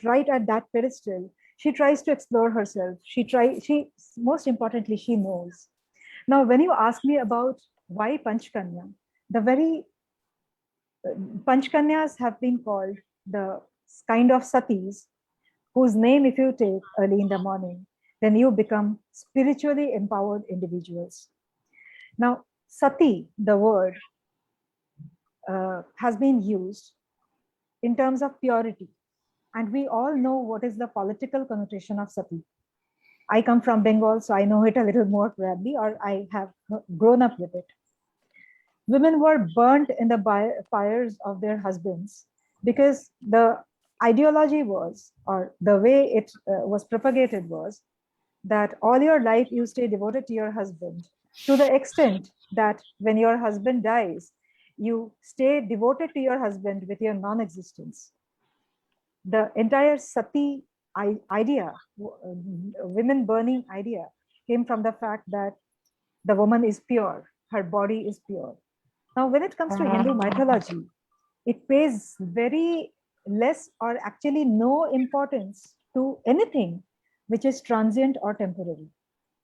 right at that pedestal, she tries to explore herself. She most importantly, she knows. Now, when you ask me about why Panchkanya, the very Panchkanyas have been called the kind of satis whose name, if you take early in the morning, then you become spiritually empowered individuals. Now, sati, the word, has been used in terms of purity. And we all know what is the political connotation of sati. I come from Bengal, so I know it a little more probably, or I have grown up with it. Women were burnt in the fires of their husbands because the ideology was, or the way it was propagated was, that all your life you stay devoted to your husband to the extent that when your husband dies, you stay devoted to your husband with your non-existence. The entire sati idea, women burning idea, came from the fact that the woman is pure, her body is pure. Now, when it comes to Hindu mythology, it pays very less or actually no importance to anything which is transient or temporary.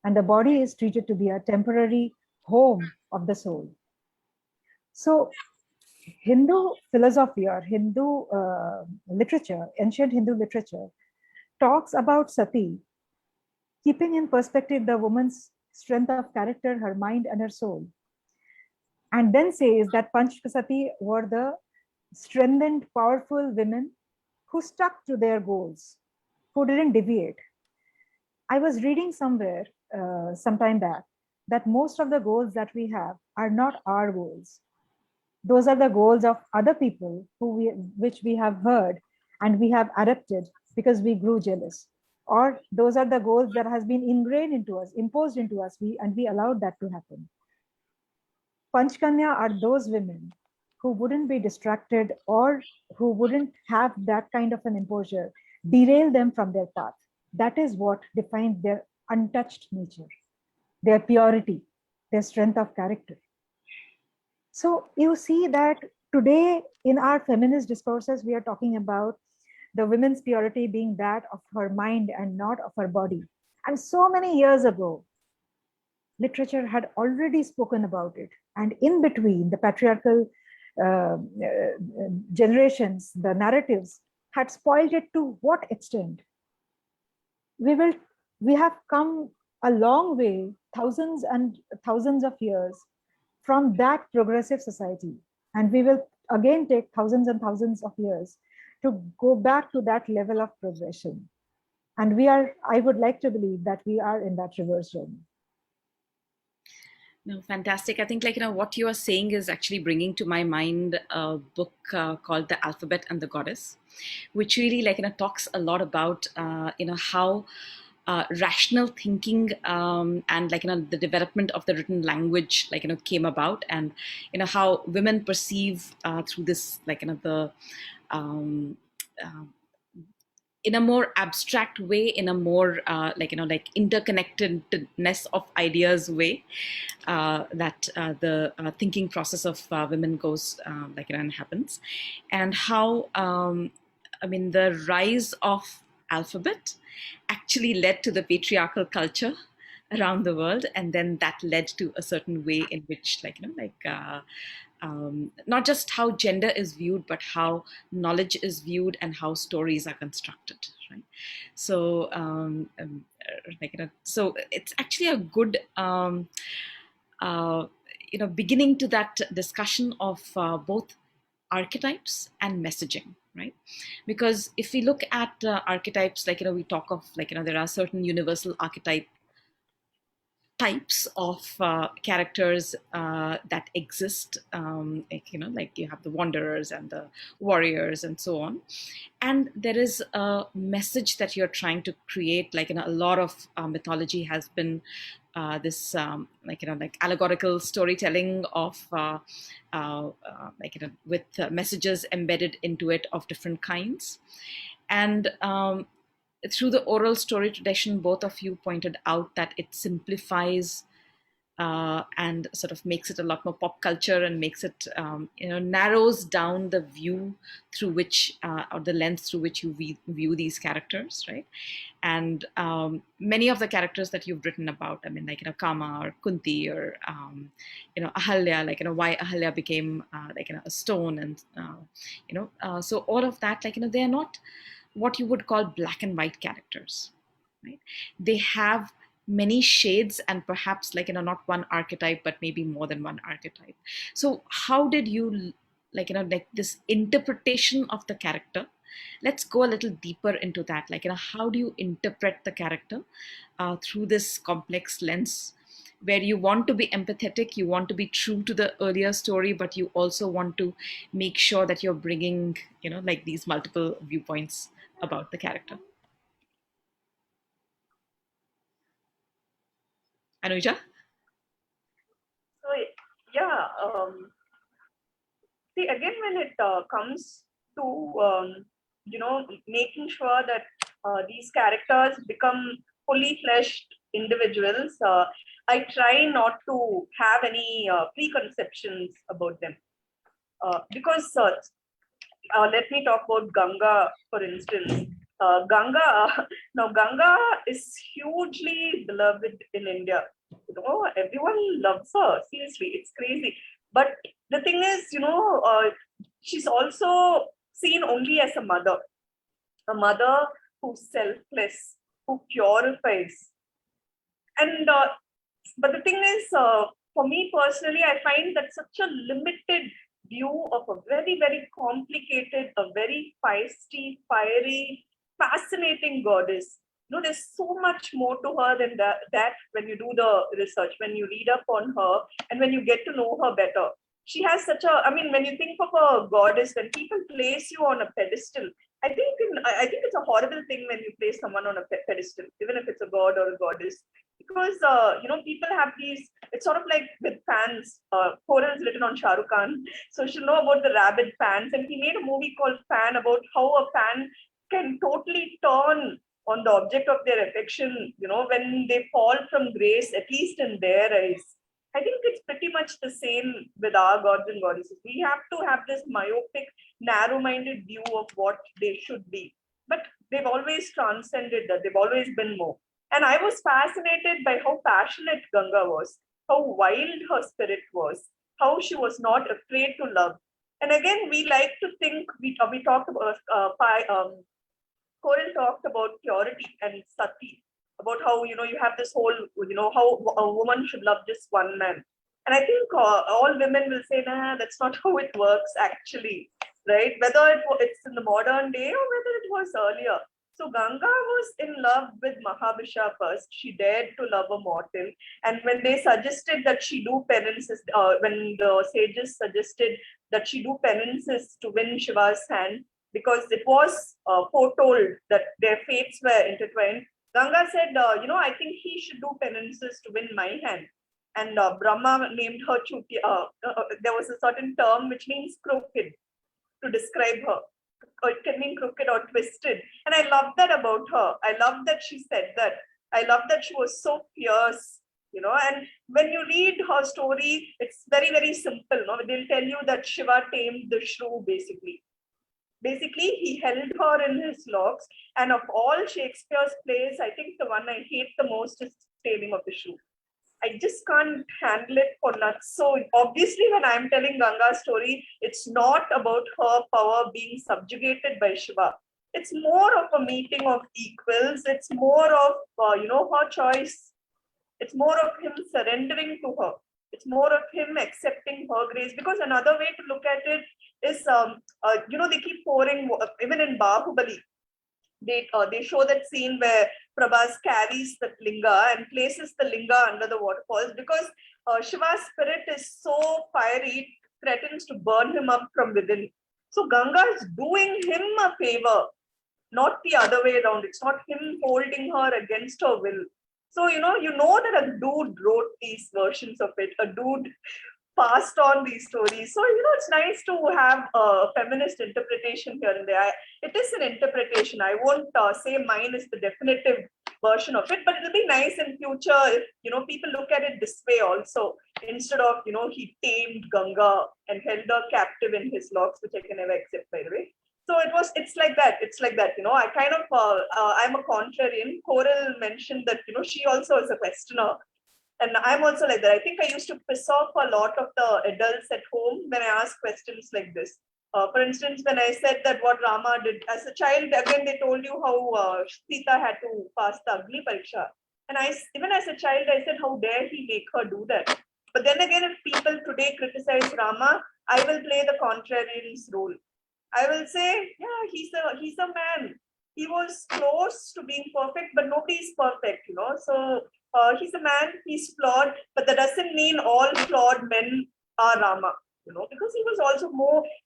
And the body is treated to be a temporary home of the soul. So Hindu philosophy or Hindu literature, ancient Hindu literature, talks about sati, keeping in perspective the woman's strength of character, her mind, and her soul. And then says that Panchasati were the strengthened, powerful women who stuck to their goals, who didn't deviate. I was reading somewhere sometime back that most of the goals that we have are not our goals. Those are the goals of other people which we have heard and we have adopted because we grew jealous. Or those are the goals that has been ingrained into us, imposed into us, and we allowed that to happen. Panchkanya are those women who wouldn't be distracted or who wouldn't have that kind of an imposure derail them from their path. That is what defines their untouched nature, their purity, their strength of character. So you see that today in our feminist discourses, we are talking about the women's purity being that of her mind and not of her body. And so many years ago, literature had already spoken about it. And in between, the patriarchal generations, the narratives had spoiled it to what extent? We have come a long way, thousands and thousands of years from that progressive society. And we will again take thousands and thousands of years to go back to that level of progression. And I would like to believe that we are in that reverse journey. No, fantastic. I think what you are saying is actually bringing to my mind a book called The Alphabet and the Goddess, which really talks a lot about how rational thinking and the development of the written language came about, and how women perceive through this the um, uh, in a more abstract way, in a more like interconnectedness of ideas way, that the thinking process of women goes and happens, and how I mean the rise of alphabet actually led to the patriarchal culture around the world, and then that led to a certain way in which not just how gender is viewed, but how knowledge is viewed and how stories are constructed, right? So, so it's actually a good, uh, beginning to that discussion of both archetypes and messaging, right? Because if we look at archetypes, we talk of there are certain universal archetype types of characters that exist, like you have the wanderers and the warriors and so on, and there is a message that you're trying to create. A lot of mythology has been this like allegorical storytelling of with messages embedded into it of different kinds. And through the oral story tradition, both of you pointed out that it simplifies and sort of makes it a lot more pop culture, and makes it, narrows down the view through which, or the lens through which you view these characters, right? And many of the characters that you've written about, I mean, Kama or Kunti or, Ahalya, why Ahalya became, a stone, and, so all of that, they are not what you would call black and white characters, right? They have many shades, and perhaps not one archetype, but maybe more than one archetype. So how did you this interpretation of the character? Let's go a little deeper into that. How do you interpret the character through this complex lens, where you want to be empathetic, you want to be true to the earlier story, but you also want to make sure that you're bringing these multiple viewpoints about the character? Anuja? So yeah, see, again, when it comes to making sure that these characters become fully fleshed individuals, I try not to have any preconceptions about them, because let me talk about Ganga, for instance. Ganga, now Ganga is hugely beloved in India. Everyone loves her. Seriously, it's crazy. But the thing is, she's also seen only as a mother who's selfless, who purifies. And but the thing is, for me personally, I find that such a limited view of a very, very complicated, a very feisty, fiery, fascinating goddess. There's so much more to her than that when you do the research, when you read up on her, and when you get to know her better. She has such a, I mean, when you think of a goddess, when people place you on a pedestal, I think it's a horrible thing when you place someone on a pedestal, even if it's a god or a goddess, because people have these. It's sort of like with fans. Koral's written on Shah Rukh Khan, so she'll know about the rabid fans, and he made a movie called Fan about how a fan can totally turn on the object of their affection. When they fall from grace, at least in their eyes. I think it's pretty much the same with our gods and goddesses. We have to have this myopic, narrow-minded view of what they should be, but they've always transcended that. They've always been more. And I was fascinated by how passionate Ganga was, how wild her spirit was, how she was not afraid to love. And again, we like to think, we talked about, Coral talked about purity and sati, about how, you have this whole, how a woman should love just one man. And I think all women will say, nah, that's not how it works actually, right? Whether it's in the modern day or whether it was earlier. So Ganga was in love with Mahabhisha first. She dared to love a mortal. And when they suggested that she do penances, when the sages suggested that she do penances to win Shiva's hand, because it was foretold that their fates were intertwined, Ganga said, I think he should do penances to win my hand. And Brahma named her Chuti. There was a certain term which means crooked to describe her. it can mean crooked or twisted. And I love that about her. I love that she said that. I love that she was so fierce, and when you read her story, it's very, very simple. No? They'll tell you that Shiva tamed the shrew, basically. Basically, he held her in his locks. And of all Shakespeare's plays, I think the one I hate the most is Taming of the Shrew. I just can't handle it for nuts. So obviously, when I'm telling Ganga's story, it's not about her power being subjugated by Shiva. It's more of a meeting of equals. It's more of her choice. It's more of him surrendering to her. It's more of him accepting her grace. Because another way to look at it is, they keep pouring, even in Bahubali, they show that scene where Prabhas carries the linga and places the linga under the waterfalls, because Shiva's spirit is so fiery, it threatens to burn him up from within. So Ganga is doing him a favor, not the other way around. It's not him holding her against her will. So, that a dude wrote these versions of it, a dude passed on these stories. So, it's nice to have a feminist interpretation here and there. It is an interpretation. I won't say mine is the definitive version of it, but it'll be nice in future if, people look at it this way also, instead of, he tamed Ganga and held her captive in his locks, which I can never accept, by the way. So it's like that. I kind of, I'm a contrarian. Coral mentioned that, she also is a questioner. And I'm also like that. I think I used to piss off a lot of the adults at home when I ask questions like this. For instance, when I said that what Rama did as a child, again, they told you how Sita had to pass the Agni Pariksha. And even as a child, I said, how dare he make her do that? But then again, if people today criticize Rama, I will play the contrarian's role. I will say, yeah, he's a man. He was close to being perfect, but nobody's perfect, So he's a man, he's flawed, but that doesn't mean all flawed men are Rama, because he was also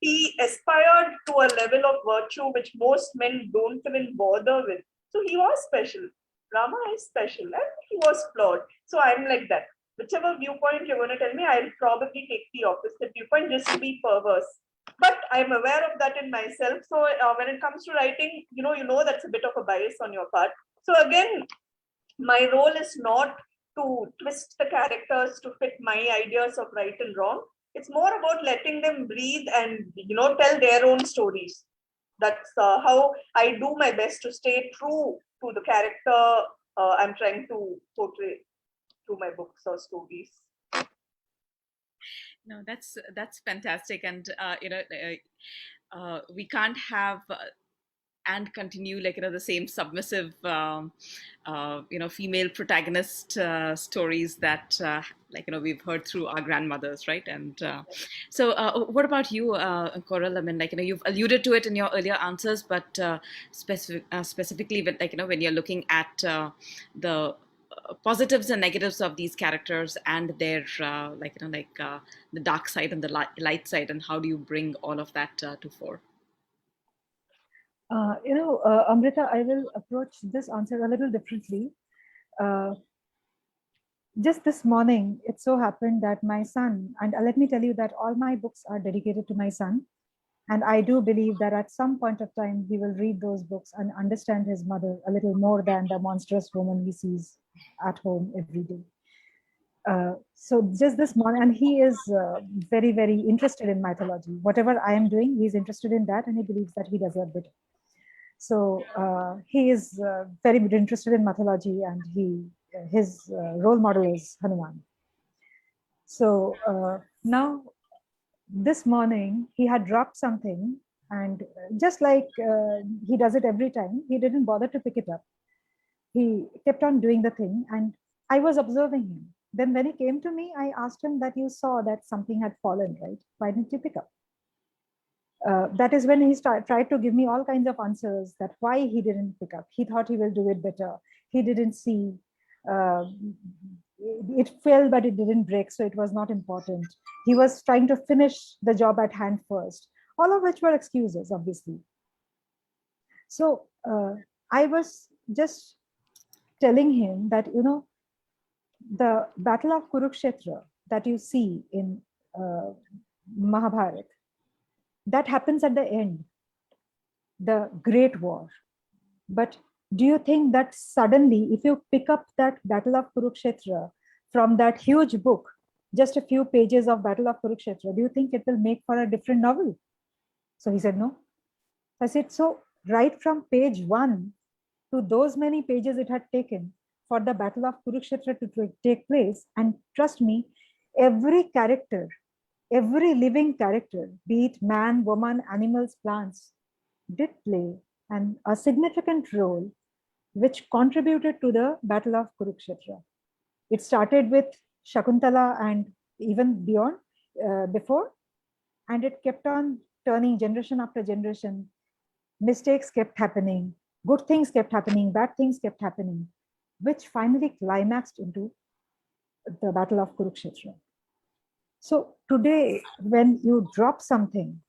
he aspired to a level of virtue which most men don't even bother with. So he was special. Rama is special, and he was flawed. So I'm like that. Whichever viewpoint you're going to tell me, I'll probably take the opposite viewpoint just to be perverse. But I'm aware of that in myself. So when it comes to writing, that's a bit of a bias on your part. So again, my role is not to twist the characters to fit my ideas of right and wrong. It's more about letting them breathe and, tell their own stories. That's how I do my best to stay true to the character I'm trying to portray through my books or stories. No, that's fantastic, and we can't have and continue the same submissive female protagonist stories that we've heard through our grandmothers, right? And so what about you, Coral? I mean, you've alluded to it in your earlier answers, but specifically with when you're looking at the positives and negatives of these characters and their the dark side and the light side, and how do you bring all of that to fore? Amrita, I will approach this answer a little differently. Just this morning, it so happened that my son, and let me tell you that all my books are dedicated to my son. And I do believe that at some point of time, he will read those books and understand his mother a little more than the monstrous woman he sees at home every day. So just this morning, and he is very, very interested in mythology. Whatever I am doing, he's interested in that, and he believes that he does that better. So he is very interested in mythology, and his role model is Hanuman. So now, this morning, he had dropped something, and just like he does it every time, he didn't bother to pick it up. He kept on doing the thing, and I was observing him. Then when he came to me, I asked him that you saw that something had fallen, right? Why didn't you pick up? That is when he tried to give me all kinds of answers that why he didn't pick up. He thought he will do it better. He didn't see. It fell, but it didn't break, so it was not important. He was trying to finish the job at hand first, all of which were excuses, obviously. So I was just telling him that, the battle of Kurukshetra that you see in Mahabharata, that happens at the end. the Great War. But do you think that suddenly, if you pick up that Battle of Kurukshetra from that huge book, just a few pages of Battle of Kurukshetra, do you think it will make for a different novel? So he said, no. I said, so right from page 1 to those many pages it had taken for the Battle of Kurukshetra to take place, and trust me, every character, every living character, be it man, woman, animals, plants, did play a significant role which contributed to the Battle of Kurukshetra. It started with Shakuntala and even beyond, before, and it kept on turning generation after generation. Mistakes kept happening, good things kept happening, bad things kept happening, which finally climaxed into the Battle of Kurukshetra. So today, when you drop something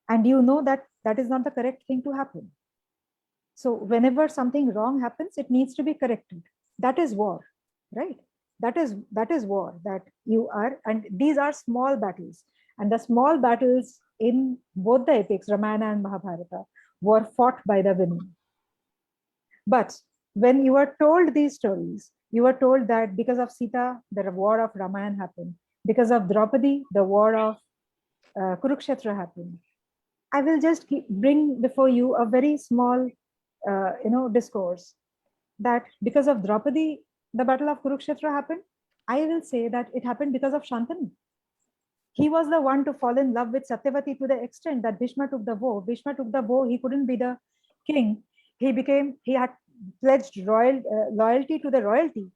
and you know that that is not the correct thing to happen, so whenever something wrong happens, it needs to be corrected. That is war, right? That is war that you are, and these are small battles. And the small battles in both the epics, Ramayana and Mahabharata, were fought by the women. But when you are told these stories, you are told that because of Sita, the war of Ramayana happened. Because of Draupadi, the war of Kurukshetra happened. I will just bring before you a very small, discourse that because of Draupadi, the battle of Kurukshetra happened. I will say that it happened because of Shantanu. He was the one to fall in love with Satyavati to the extent that Bhishma took the vow. Bhishma took the vow. He couldn't be the king. He had pledged loyalty to the royalty.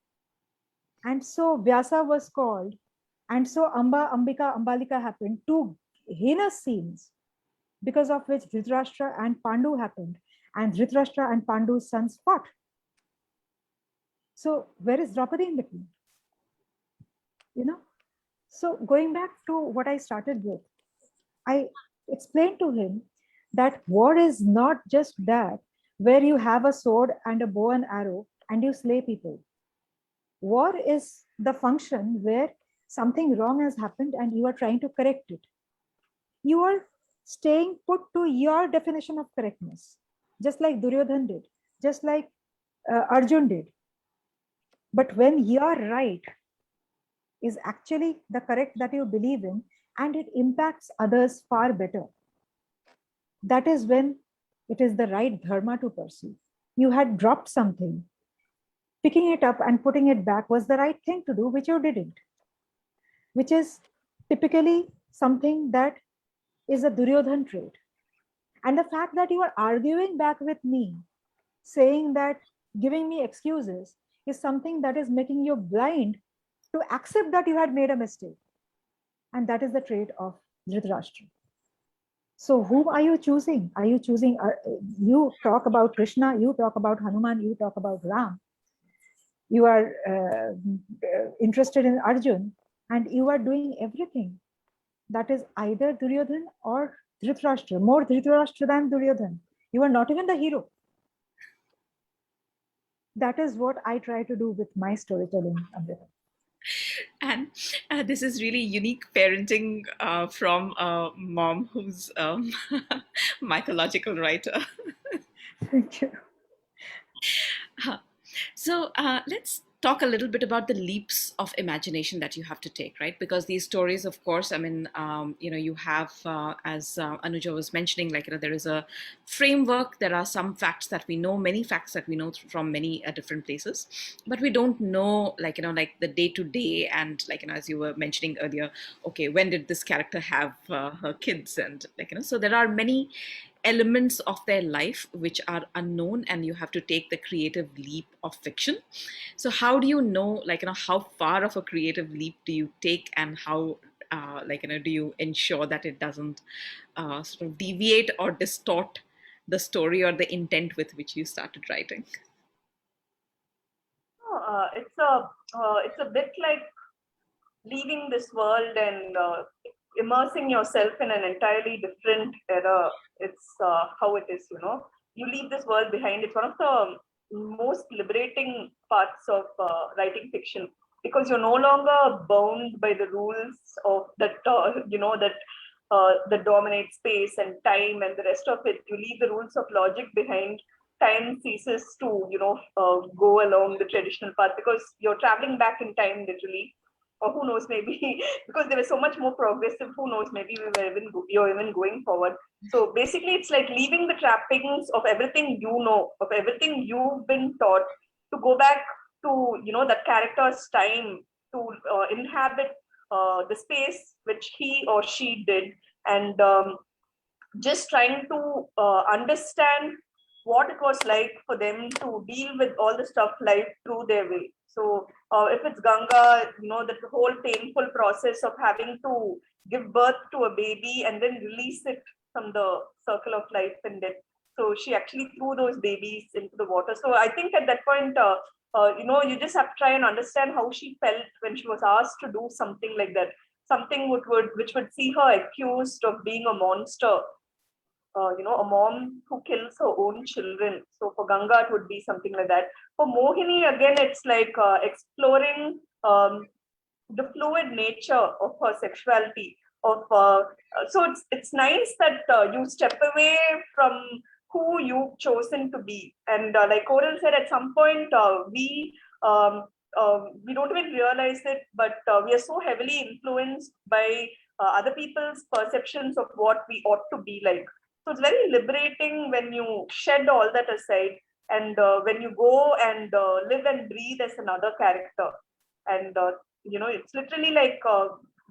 And so Vyasa was called. And so Ambika, Ambalika happened. Two heinous scenes because of which Dhritarashtra and Pandu happened. And Dhritarashtra and Pandu's sons fought. So where is Draupadi in between? So going back to what I started with, I explained to him that war is not just that where you have a sword and a bow and arrow and you slay people. War is the function where something wrong has happened and you are trying to correct it. You are staying put to your definition of correctness, just like Duryodhan did, just like Arjun did. But when your right is actually the correct that you believe in and it impacts others far better, that is when it is the right dharma to pursue. You had dropped something. Picking it up and putting it back was the right thing to do, which you didn't, which is typically something that is a Duryodhan trait. And the fact that you are arguing back with me, saying that, giving me excuses, is something that is making you blind to accept that you had made a mistake. And that is the trait of Dhritarashtra. So whom are you choosing? Are you choosing, you talk about Krishna, you talk about Hanuman, you talk about Ram. You are interested in Arjun, and you are doing everything that is either Duryodhan or Dhritarashtra, more Dhritarashtra than Duryodhan. You are not even the hero. That is what I try to do with my storytelling, Amrita. And this is really unique parenting from a mom who's mythological writer. Thank you. So let's talk a little bit about the leaps of imagination that you have to take, right? Because these stories, of course, I mean, you have, as Anuja was mentioning, like, there is a framework. There are some facts that we know, many facts that we know from many different places, but we don't know, like, like the day to day, and like, as you were mentioning earlier, okay, when did this character have her kids, and like, so there are many elements of their life which are unknown, and you have to take the creative leap of fiction. So how do you know, like, how far of a creative leap do you take, and how do you ensure that it doesn't sort of deviate or distort the story or the intent with which you started writing? It's a bit like leaving this world and immersing yourself in an entirely different era. It's how it is, You leave this world behind. It's one of the most liberating parts of writing fiction, because you're no longer bound by the rules of that, that that dominate space and time and the rest of it. You leave the rules of logic behind. Time ceases to, go along the traditional path because you're traveling back in time literally. Or who knows, maybe because they were so much more progressive, who knows, maybe you're even going forward. So basically, it's like leaving the trappings of everything you know, of everything you've been taught, to go back to, that character's time, to inhabit the space which he or she did, and just trying to understand what it was like for them to deal with all the stuff life through their way. So if it's Ganga, that whole painful process of having to give birth to a baby and then release it from the circle of life and death. So she actually threw those babies into the water. So I think at that point, you just have to try and understand how she felt when she was asked to do something like that, something which would see her accused of being a monster. A mom who kills her own children. So for Ganga, it would be something like that. For Mohini, again, it's like exploring the fluid nature of her sexuality. So it's nice that you step away from who you've chosen to be. And like Coral said, at some point we don't even realize it, but we are so heavily influenced by other people's perceptions of what we ought to be like. So it's very liberating when you shed all that aside, and when you go and live and breathe as another character. And, it's literally like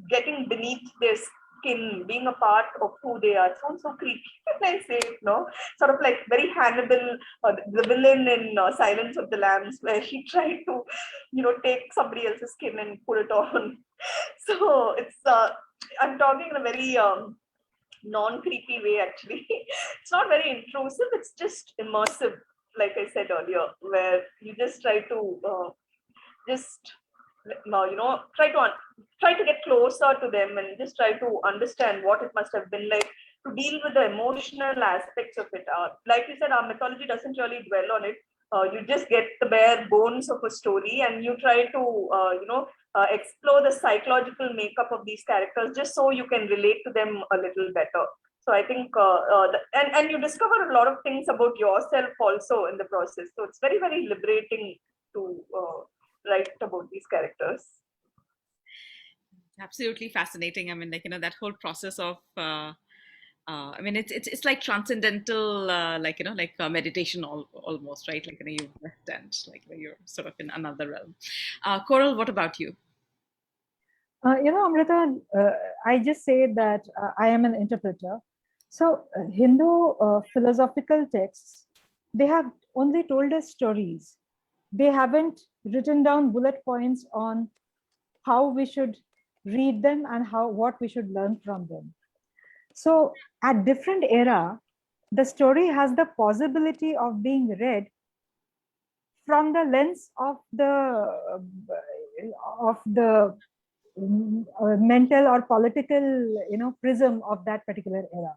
getting beneath their skin, being a part of who they are. It sounds so creepy when I say it, no? Sort of like very Hannibal, the villain in Silence of the Lambs, where she tried to, take somebody else's skin and put it on. So it's, I'm talking in a very non-creepy way, actually. It's not very intrusive, it's just immersive, like I said earlier, where you just try to try to get closer to them and just try to understand what it must have been like to deal with the emotional aspects of it. Like you said, our mythology doesn't really dwell on it. You just get the bare bones of a story, and you try to explore the psychological makeup of these characters just so you can relate to them a little better. So I think and you discover a lot of things about yourself also in the process. So it's very, very liberating to write about these characters. Absolutely fascinating. I mean, that whole process of I mean, it's like transcendental, meditation, almost, right? Like, you rest and you're sort of in another realm. Coral, what about you? Amrita, I just say that I am an interpreter. So Hindu philosophical texts, they have only told us stories. They haven't written down bullet points on how we should read them and what we should learn from them. So at different era, the story has the possibility of being read from the lens of the mental or political prism of that particular era.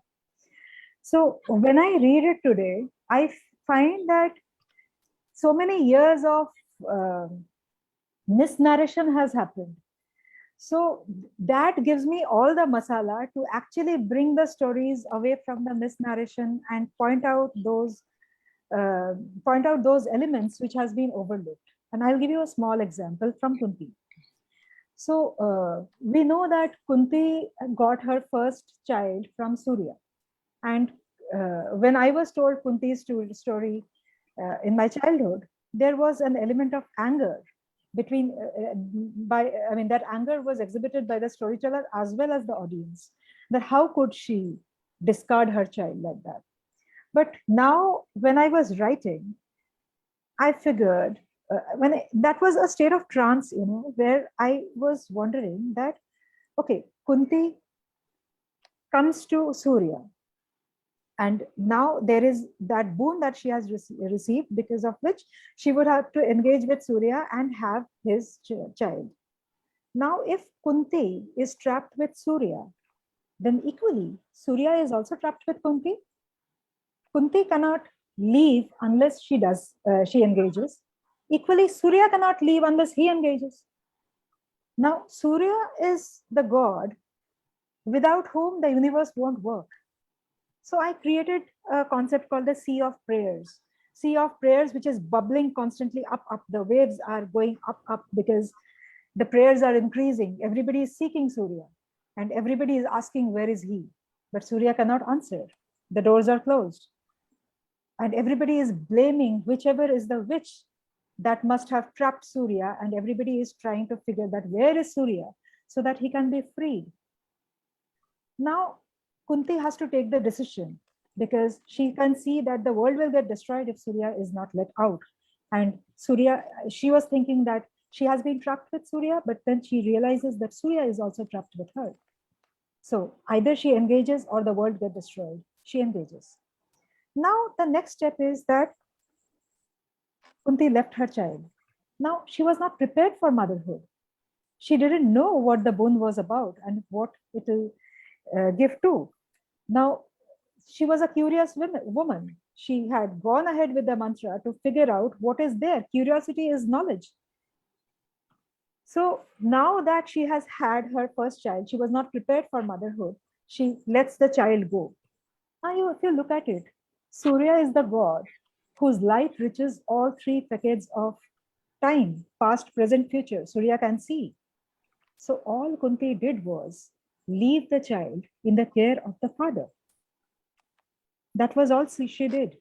So when I read it today, I find that so many years of misnarration has happened. So that gives me all the masala to actually bring the stories away from the misnarration and point out those elements which has been overlooked. And I'll give you a small example from Kunti. So we know that Kunti got her first child from Surya. And when I was told Kunti's story in my childhood, there was an element of anger that anger was exhibited by the storyteller as well as the audience, that how could she discard her child like that. But now when I was writing, I figured that was a state of trance, where I was wondering that, okay, Kunti comes to Surya, and now there is that boon that she has received, because of which she would have to engage with Surya and have his child. Now, if Kunti is trapped with Surya, then equally, Surya is also trapped with Kunti. Kunti cannot leave unless she engages. Equally, Surya cannot leave unless he engages. Now, Surya is the god without whom the universe won't work. So I created a concept called the sea of prayers. Sea of prayers, which is bubbling constantly up, up. The waves are going up, up because the prayers are increasing. Everybody is seeking Surya and everybody is asking, where is he? But Surya cannot answer. The doors are closed. And everybody is blaming whichever is the witch that must have trapped Surya. And everybody is trying to figure that where is Surya so that he can be freed. Now, Kunti has to take the decision because she can see that the world will get destroyed if Surya is not let out. And Surya, she was thinking that she has been trapped with Surya, but then she realizes that Surya is also trapped with her. So either she engages or the world gets destroyed. She engages. Now the next step is that Kunti left her child. Now she was not prepared for motherhood. She didn't know what the boon was about and what it will give to. Now, she was a curious woman. She had gone ahead with the mantra to figure out what is there. Curiosity is knowledge. So now that she has had her first child, she was not prepared for motherhood. She lets the child go. Now, if you look at it, Surya is the god whose light reaches all three decades of time, past, present, future. Surya can see. So all Kunti did was leave the child in the care of the father. That was all she did.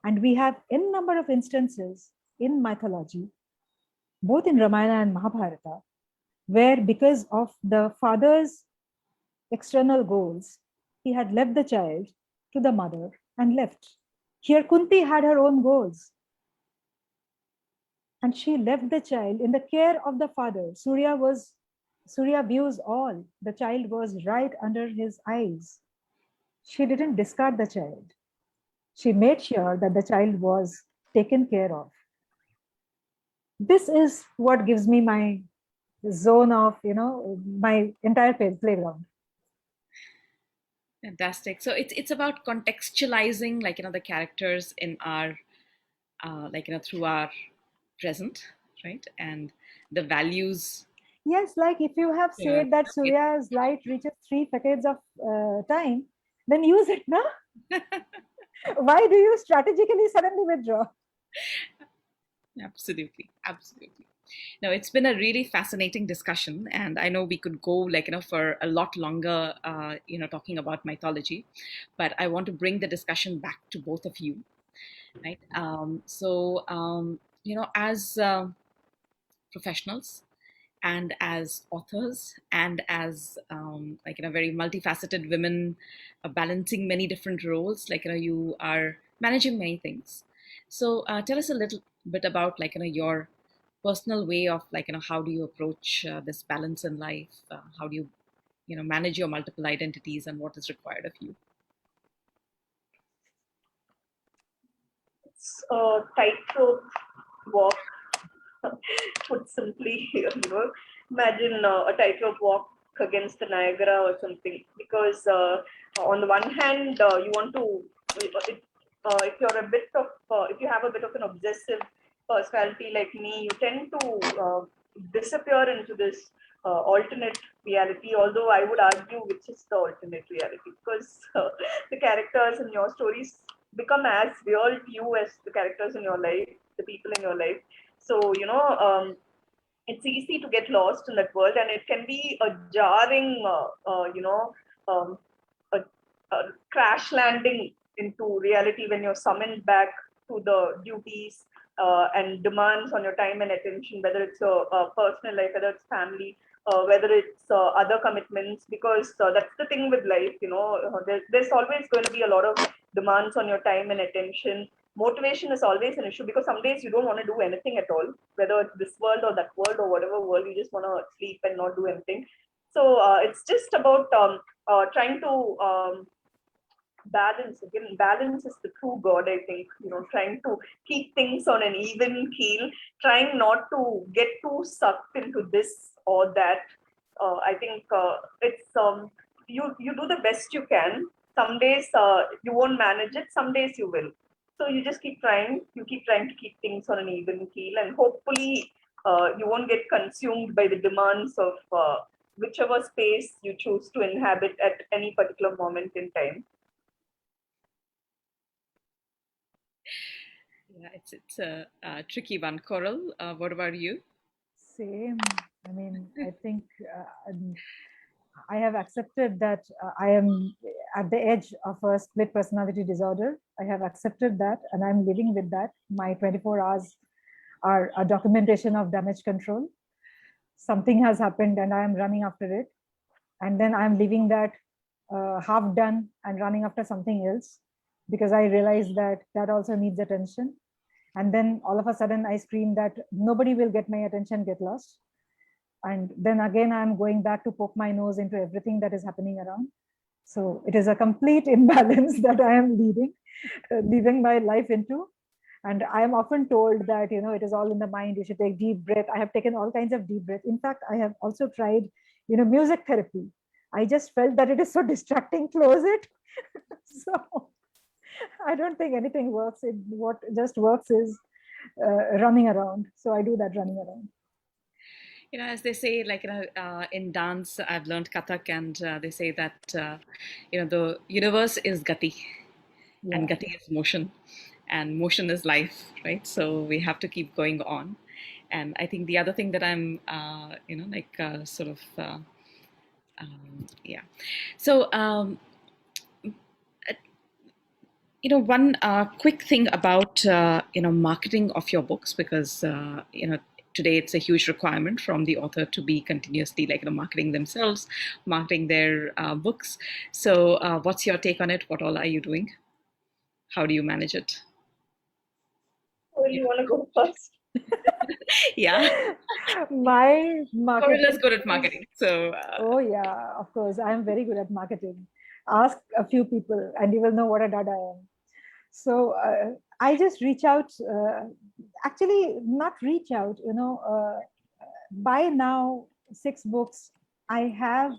And we have n number of instances in mythology, both in Ramayana and Mahabharata, where because of the father's external goals, he had left the child to the mother and left. Here Kunti had her own goals. And she left the child in the care of the father. Surya views all. The child was right under his eyes. She didn't discard the child. She made sure that the child was taken care of. This is what gives me my zone of, my entire playground. Fantastic. So it's about contextualizing, the characters in our, through our present, right? And the values. Yes, like if you have said that Surya's light reaches 3 decades of time, then use it, no? Why do you strategically suddenly withdraw? Absolutely, absolutely. No, it's been a really fascinating discussion, and I know we could go for a lot longer, talking about mythology, but I want to bring the discussion back to both of you, right? As professionals and as authors and as very multifaceted women, balancing many different roles, you are managing many things. So tell us a little bit about your personal way of how do you approach this balance in life, how do you manage your multiple identities, and what is required of you. It's a tightrope walk. Put simply, imagine a tightrope walk against the Niagara or something. Because on the one hand, you want to, if you're a bit of, if you have a bit of an obsessive personality like me, you tend to disappear into this alternate reality. Although I would argue which is the alternate reality, because the characters in your stories become as real to you as the characters in your life, the people in your life. So, it's easy to get lost in that world, and it can be a jarring, um, a, a crash landing into reality when you're summoned back to the duties and demands on your time and attention, whether it's a personal life, whether it's family, whether it's other commitments, because that's the thing with life, there's always going to be a lot of demands on your time and attention. Motivation is always an issue because some days you don't want to do anything at all, whether it's this world or that world or whatever world, you just want to sleep and not do anything. So it's just about trying to balance. Again, balance is the true god, I think. Trying to keep things on an even keel, trying not to get too sucked into this or that. I think it's you do the best you can. Some days you won't manage it, some days you will. So you just keep trying. You keep trying to keep things on an even keel, and hopefully you won't get consumed by the demands of whichever space you choose to inhabit at any particular moment in time. Yeah, it's a tricky one. Coral, what about you? Same. I mean, I think I have accepted that I am at the edge of a split personality disorder. I have accepted that and I'm living with that. My 24 hours are a documentation of damage control. Something has happened and I am running after it. And then I'm leaving that half done and running after something else because I realize that that also needs attention. And then all of a sudden I scream that nobody will get my attention, get lost. And then again, I'm going back to poke my nose into everything that is happening around. So it is a complete imbalance that I am leaving my life into. And I am often told that, it is all in the mind. You should take deep breath. I have taken all kinds of deep breath. In fact, I have also tried, music therapy. I just felt that it is so distracting. Close it. So I don't think anything works. What just works is running around. So I do that running around. As they say, in dance, I've learned Kathak, and they say that the universe is gati, and Yeah. gati is motion, and motion is life, right? So we have to keep going on. And I think the other thing that I'm, sort of, yeah. So, one quick thing about marketing of your books, because today it's a huge requirement from the author to be continuously marketing themselves, marketing their books. So what's your take on it? What all are you doing? How do you manage it? Oh, you want to go first? Yeah. My marketing Corilla's good at marketing. So oh yeah, of course. I am very good at marketing. Ask a few people and you will know what a dad I am. So I just reach out, actually not reach out, by now 6 books, I have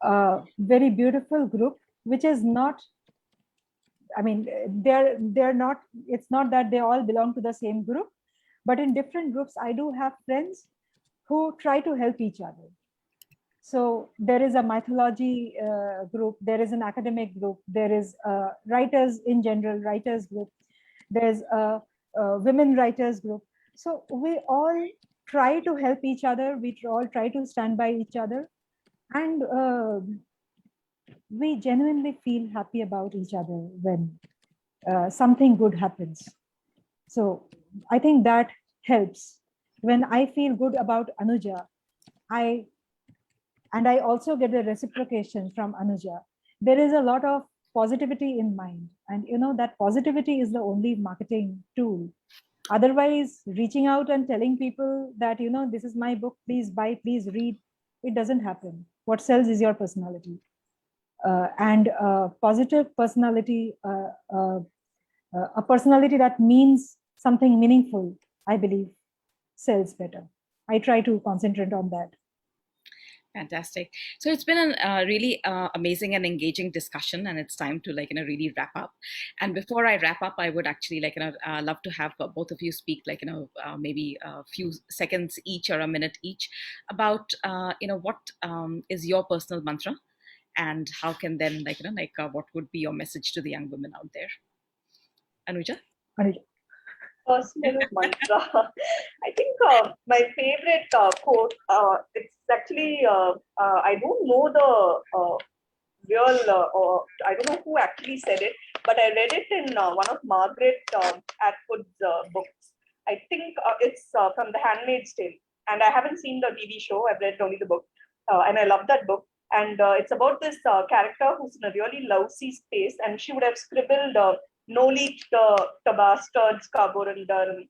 a very beautiful group, which is not, I mean, they're not, it's not that they all belong to the same group, but in different groups, I do have friends who try to help each other. So there is a mythology group, there is an academic group, there is writers in general, writers group, there's a women writers group. So we all try to help each other, we all try to stand by each other, and we genuinely feel happy about each other when something good happens. So I think that helps. When I feel good about Anuja, I also get the reciprocation from Anuja. There is a lot of positivity in mind, and that positivity is the only marketing tool. Otherwise, reaching out and telling people that this is my book, please buy, please read, it doesn't happen. What sells is your personality, and positive personality, a personality that means something meaningful, I believe, sells better. I try to concentrate on that. fantastic. So it's been a really amazing and engaging discussion, and it's time to really wrap up. And before I wrap up, I would actually love to have both of you speak maybe a few seconds each or a minute each about what is your personal mantra, and how can then what would be your message to the young women out there? Anuja? Anuja. Personal mantra. I think my favorite quote, it's actually, I don't know the real, or I don't know who actually said it, but I read it in one of Margaret Atwood's books. I think it's from The Handmaid's Tale. And I haven't seen the TV show, I've read only the book. And I love that book. And it's about this character who's in a really lousy space, and she would have scribbled Noli the bastards Kaborandar.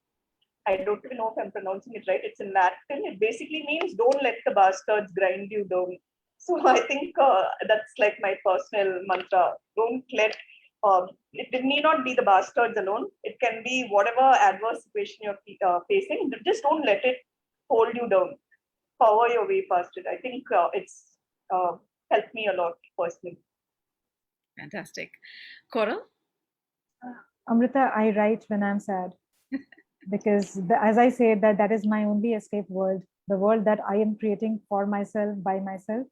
I don't even know if I'm pronouncing it right. It's in Latin. It basically means don't let the bastards grind you down. So I think that's like my personal mantra. Don't let, it need not be the bastards alone. It can be whatever adverse situation you're facing. Just don't let it hold you down. Power your way past it. I think it's helped me a lot personally. Fantastic. Coral? Amrita, I write when I'm sad because as I say that is my only escape world. the world that I am creating for myself, by myself.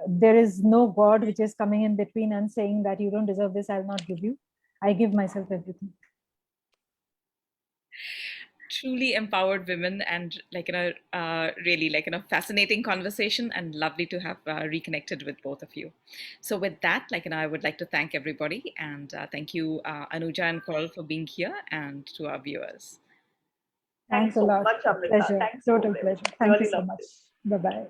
There is no God which is coming in between and saying that you don't deserve this, I'll not give you. I give myself everything. Truly empowered women, and really fascinating conversation, and lovely to have reconnected with both of you. So with that, I would like to thank everybody, and thank you, Anuja and Carl, for being here, and to our viewers. Thanks Thanks a so lot. much, Amrita. Pleasure. Thanks, Total Poonam. pleasure. Thank you Really so loved much. it. Bye-bye.